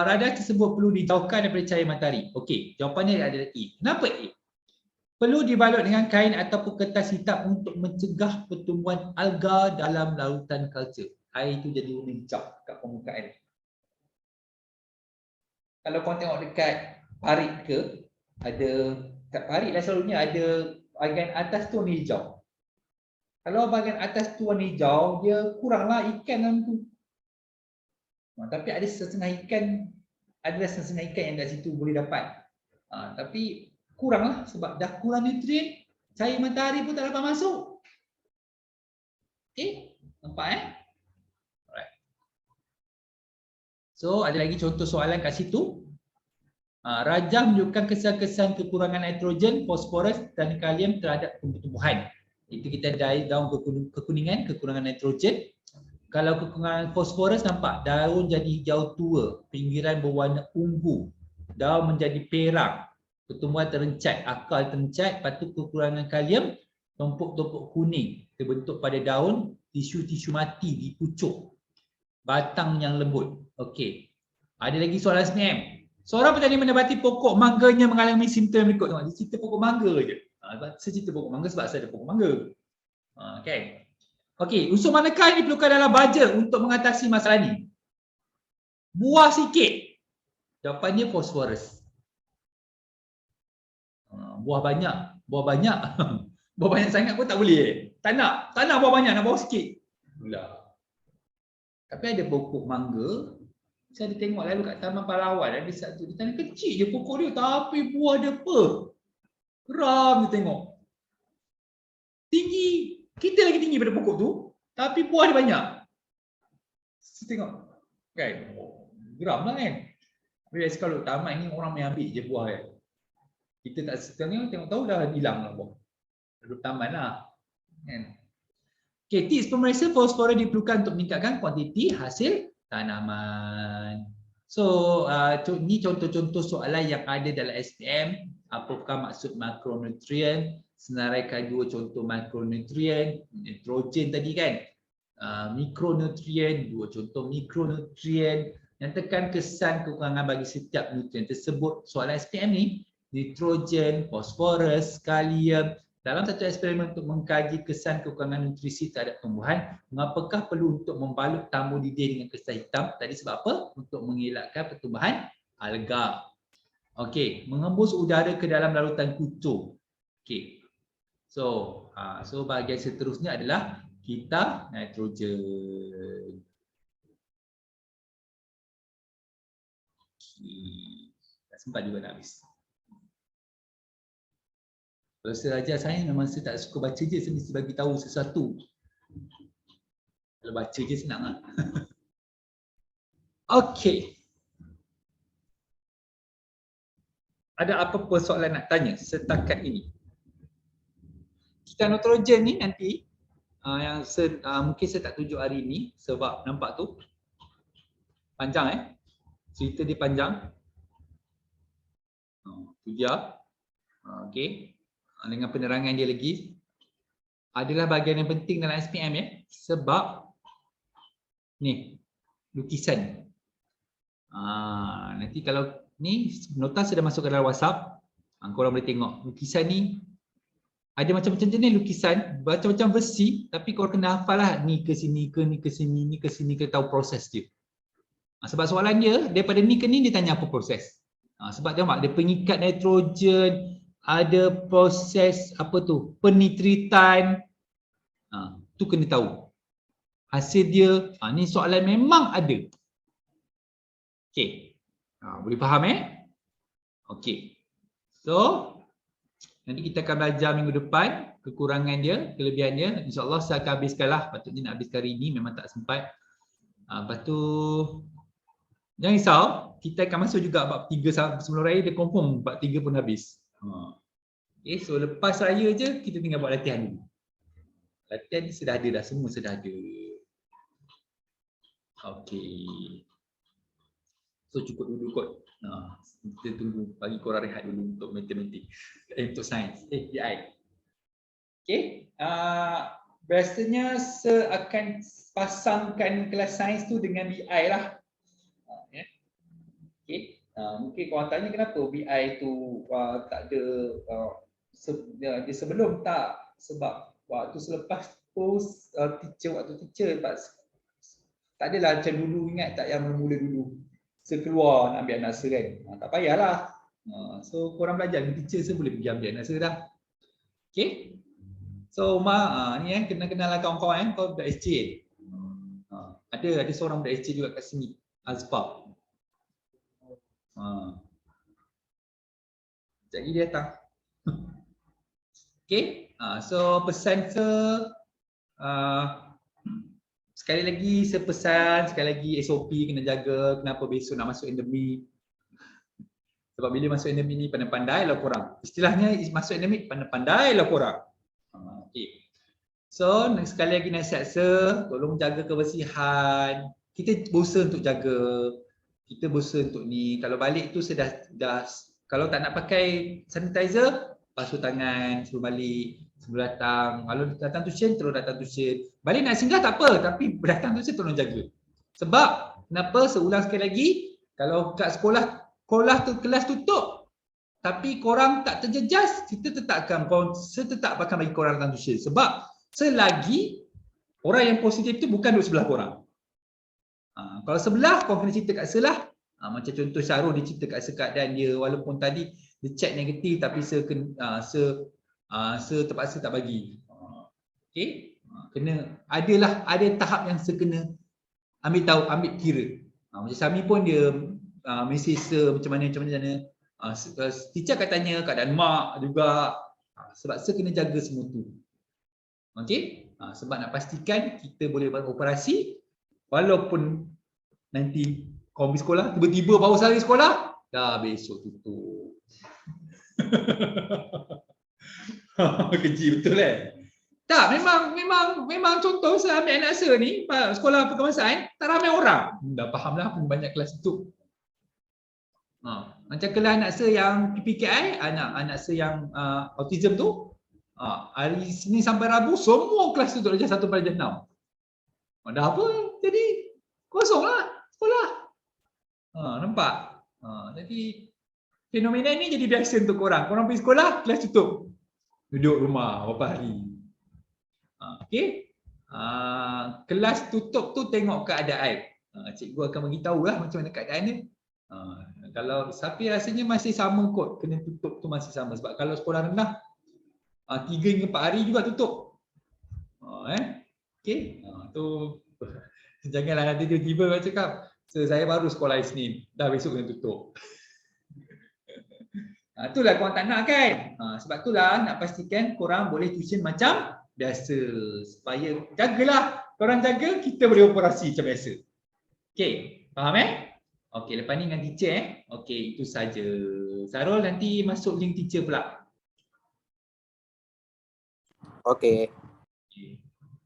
radas tersebut perlu dijauhkan daripada cahaya matahari. Okey, jawapannya adalah A. Kenapa A? Perlu dibalut dengan kain ataupun kertas hitam untuk mencegah pertumbuhan alga dalam lautan kalsium. Air itu jadi warna hijau kat permukaan. Kalau korang tengok dekat parit ke, ada kat parit lah selalunya ada bahagian atas tu warna hijau. Kalau bahagian atas tu warna hijau, dia kuranglah ikan dalam tu. Tapi ada setengah ikan, adalah setengah ikan yang kat situ boleh dapat. Tapi kuranglah sebab dah kurang nutrien, cahaya matahari pun tak dapat masuk. Okey, nampak Alright. So ada lagi contoh soalan kat situ. Rajah menunjukkan kesan-kesan kekurangan nitrogen, fosforus dan kalium terhadap tumbuh-tumbuhan. Itu kita daun kekuningan, kekurangan nitrogen. Kalau kekurangan fosforus nampak daun jadi hijau tua, pinggiran berwarna ungu, daun menjadi perak, pertumbuhan terencat, akar terencat. Lepas tu kekurangan kalium, tumpuk-tumpuk kuning terbentuk pada daun, tisu-tisu mati di pucuk, batang yang lembut. Okey. Ada lagi soalan SPM. Seorang petani mendapati pokok mangganya mengalami simptom berikut. Tengok, dia cerita pokok mangga je. Saya cerita pokok mangga sebab saya ada pokok mangga. Okey. Okey, unsur manakah yang diperlukan dalam baja untuk mengatasi masalah ni? Buah sikit. Jawapannya fosforus. Buah banyak. Buah banyak. Buah banyak sangat pun tak boleh. Tak nak buah banyak, nak buah sikit. Pula. Tapi ada pokok mangga. Saya ada tengok lalu kat Taman Pahlawan, ada satu tanah kecil je pokok dia, tapi buah dia apa? Geram dia tengok. Tinggi, kita lagi tinggi pada pokok tu, tapi buah dia banyak. Saya tengok, kan? Geram lah kan? Biasa kalau taman ni orang main ambil je buah kan. Kita tak setengah tengok tahu dah hilang lah buah. Duduk taman lah. Kan? Okay, tips pemeriksa fosforus diperlukan untuk meningkatkan kuantiti hasil tanaman. So, ni contoh-contoh soalan yang ada dalam SPM. Apakah maksud makronutrien? Senaraikan dua contoh makronutrien. Nitrogen tadi kan? Mikronutrien, dua contoh mikronutrien. Nyatakan kesan kekurangan bagi setiap nutrien tersebut. Soalan SPM ni, nitrogen, fosforus, kalium. Dalam satu eksperimen untuk mengkaji kesan kekurangan nutrisi terhadap tumbuhan, mengapakah perlu untuk membalut tambur didih dengan kertas hitam? Tadi sebab apa? Untuk mengelakkan pertumbuhan alga. Okey, mengembus udara ke dalam larutan kucur. Okey. So bahagian seterusnya adalah kita nitrogen. Okey. Tak sempat juga nak habis. Kalau saya ajar saya memang saya tak suka baca je, saya mesti bagi tahu sesuatu. Kalau baca je senang lah. Okey. Ada apa persoalan nak tanya setakat ini? Kita nitrogen ni nanti yang mungkin saya tak tunjuk hari ni sebab nampak tu panjang cerita dia panjang. Tu dia. Okey. Dengan penerangan dia lagi adalah bahagian yang penting dalam SPM sebab ni lukisan. Nanti kalau ni nota sudah masuk ke dalam WhatsApp, korang boleh tengok lukisan ni ada macam-macam jenis lukisan, macam-macam versi, tapi korang kena hafal lah ni ke sini ke ni ke sini, ni ke sini ke, tahu proses dia. Sebab soalan dia daripada ni ke ni dia tanya apa proses. Sebab tengok ada pengikat nitrogen, ada proses apa tu, penitritan, tu kena tahu hasil dia. Ni soalan memang ada. Okey, Boleh faham Okey. So, nanti kita akan belajar minggu depan kekurangan dia, kelebihan dia. InsyaAllah saya akan habiskanlah. Patutnya nak habiskan hari ni, memang tak sempat. Lepas tu, jangan risau. Kita akan masuk juga bab 3 sebelum raya, dia confirm bab 3 pun habis. Okay, so lepas raya je, kita tinggal buat latihan dulu. Latihan ni sudah ada dah, semua sudah ada. Okey. So cukup dulu kot. Kita tunggu bagi korang rehat dulu untuk matematik. Untuk sains. BI. Okey. Biasanya saya akan pasangkan kelas sains tu dengan BI lah. Okey. Mungkin korang tanya kenapa BI tu tak ada dia sebelum tak, sebab waktu selepas post waktu teacher tak adalah macam dulu, ingat tak yang mula dulu sekeluar nak ambil anasa kan, tak payahlah. So korang belajar dengan teacher saya boleh pergi ambil anasa dah. Okay. So ni kenal-kenal kawan-kawan kau budak SC. Ada seorang budak SC juga kat sini, Azfar. Jadi dia datang. Okay. So pesan saya sekali lagi saya pesan, sekali lagi SOP kena jaga. Kenapa besok nak masuk endemik? Sebab bila masuk endemik ni pandai-pandai lah korang. Istilahnya masuk endemik pandai-pandai lah korang. Okay. So sekali lagi nasihat saya, tolong jaga kebersihan. Kita berusaha untuk jaga. Kita berusaha untuk ni. Kalau balik tu saya dah kalau tak nak pakai sanitizer, basuh tangan sebelum balik, sebelum datang. Kalau datang tuition, terus datang tuition. Balik nak singgah tak apa, tapi datang tuition tolong jaga. Sebab kenapa? Seulang sekali lagi, kalau kat sekolah tu kelas tutup, tapi korang tak terjejas, saya tetap akan bagi korang datang tuition. Sebab selagi orang yang positif tu bukan duduk sebelah korang. Kalau sebelah, korang kena cerita kat sebelah. Macam contoh Syarul, dia cerita kat keadaan dia, walaupun tadi dia check negatif tapi terpaksa tak bagi. Okey, ada tahap yang saya kena ambil kira. Macam Sami pun dia mesej macam mana teacher akan tanya keadaan mak juga, sebab saya kena jaga semua tu. Okey, sebab nak pastikan kita boleh buat operasi walaupun nanti kau pergi sekolah, tiba-tiba baru sehari sekolah, dah besok tutup. Kecil betul Tak, memang contoh saya ambil anak saya ni, sekolah perkebangsaan, tak ramai orang. Dah faham lah, banyak kelas tutup. Macam kelas anak saya yang PPKI, anak saya yang autism tu, hari Senin sampai Rabu, semua kelas tutup darjah 1 pada darjah 6. Dah apa? Jadi, kosong lah sekolah. Nampak? Jadi fenomena ni jadi biasa untuk korang. Korang pergi sekolah, kelas tutup. Duduk rumah berapa hari. Okey. Kelas tutup tu tengok keadaan. Cikgu akan beritahu lah macam mana keadaan dia. Kalau Safi rasanya masih sama kot, kena tutup tu masih sama. Sebab kalau sekolah rendah 3 hingga 4 hari juga tutup. Okey. Tu janganlah nanti tiba-tiba kau cakap, saya baru sekolah Isnin, dah besok kena tutup. Itulah korang tak nak kan? Sebab itulah nak pastikan korang boleh tuition macam biasa. Supaya jagalah, korang jaga, kita boleh operasi macam biasa. Okey, faham Okey, lepas ni dengan teacher Okey, itu saja. Sarul nanti masuk link teacher pula. Okey.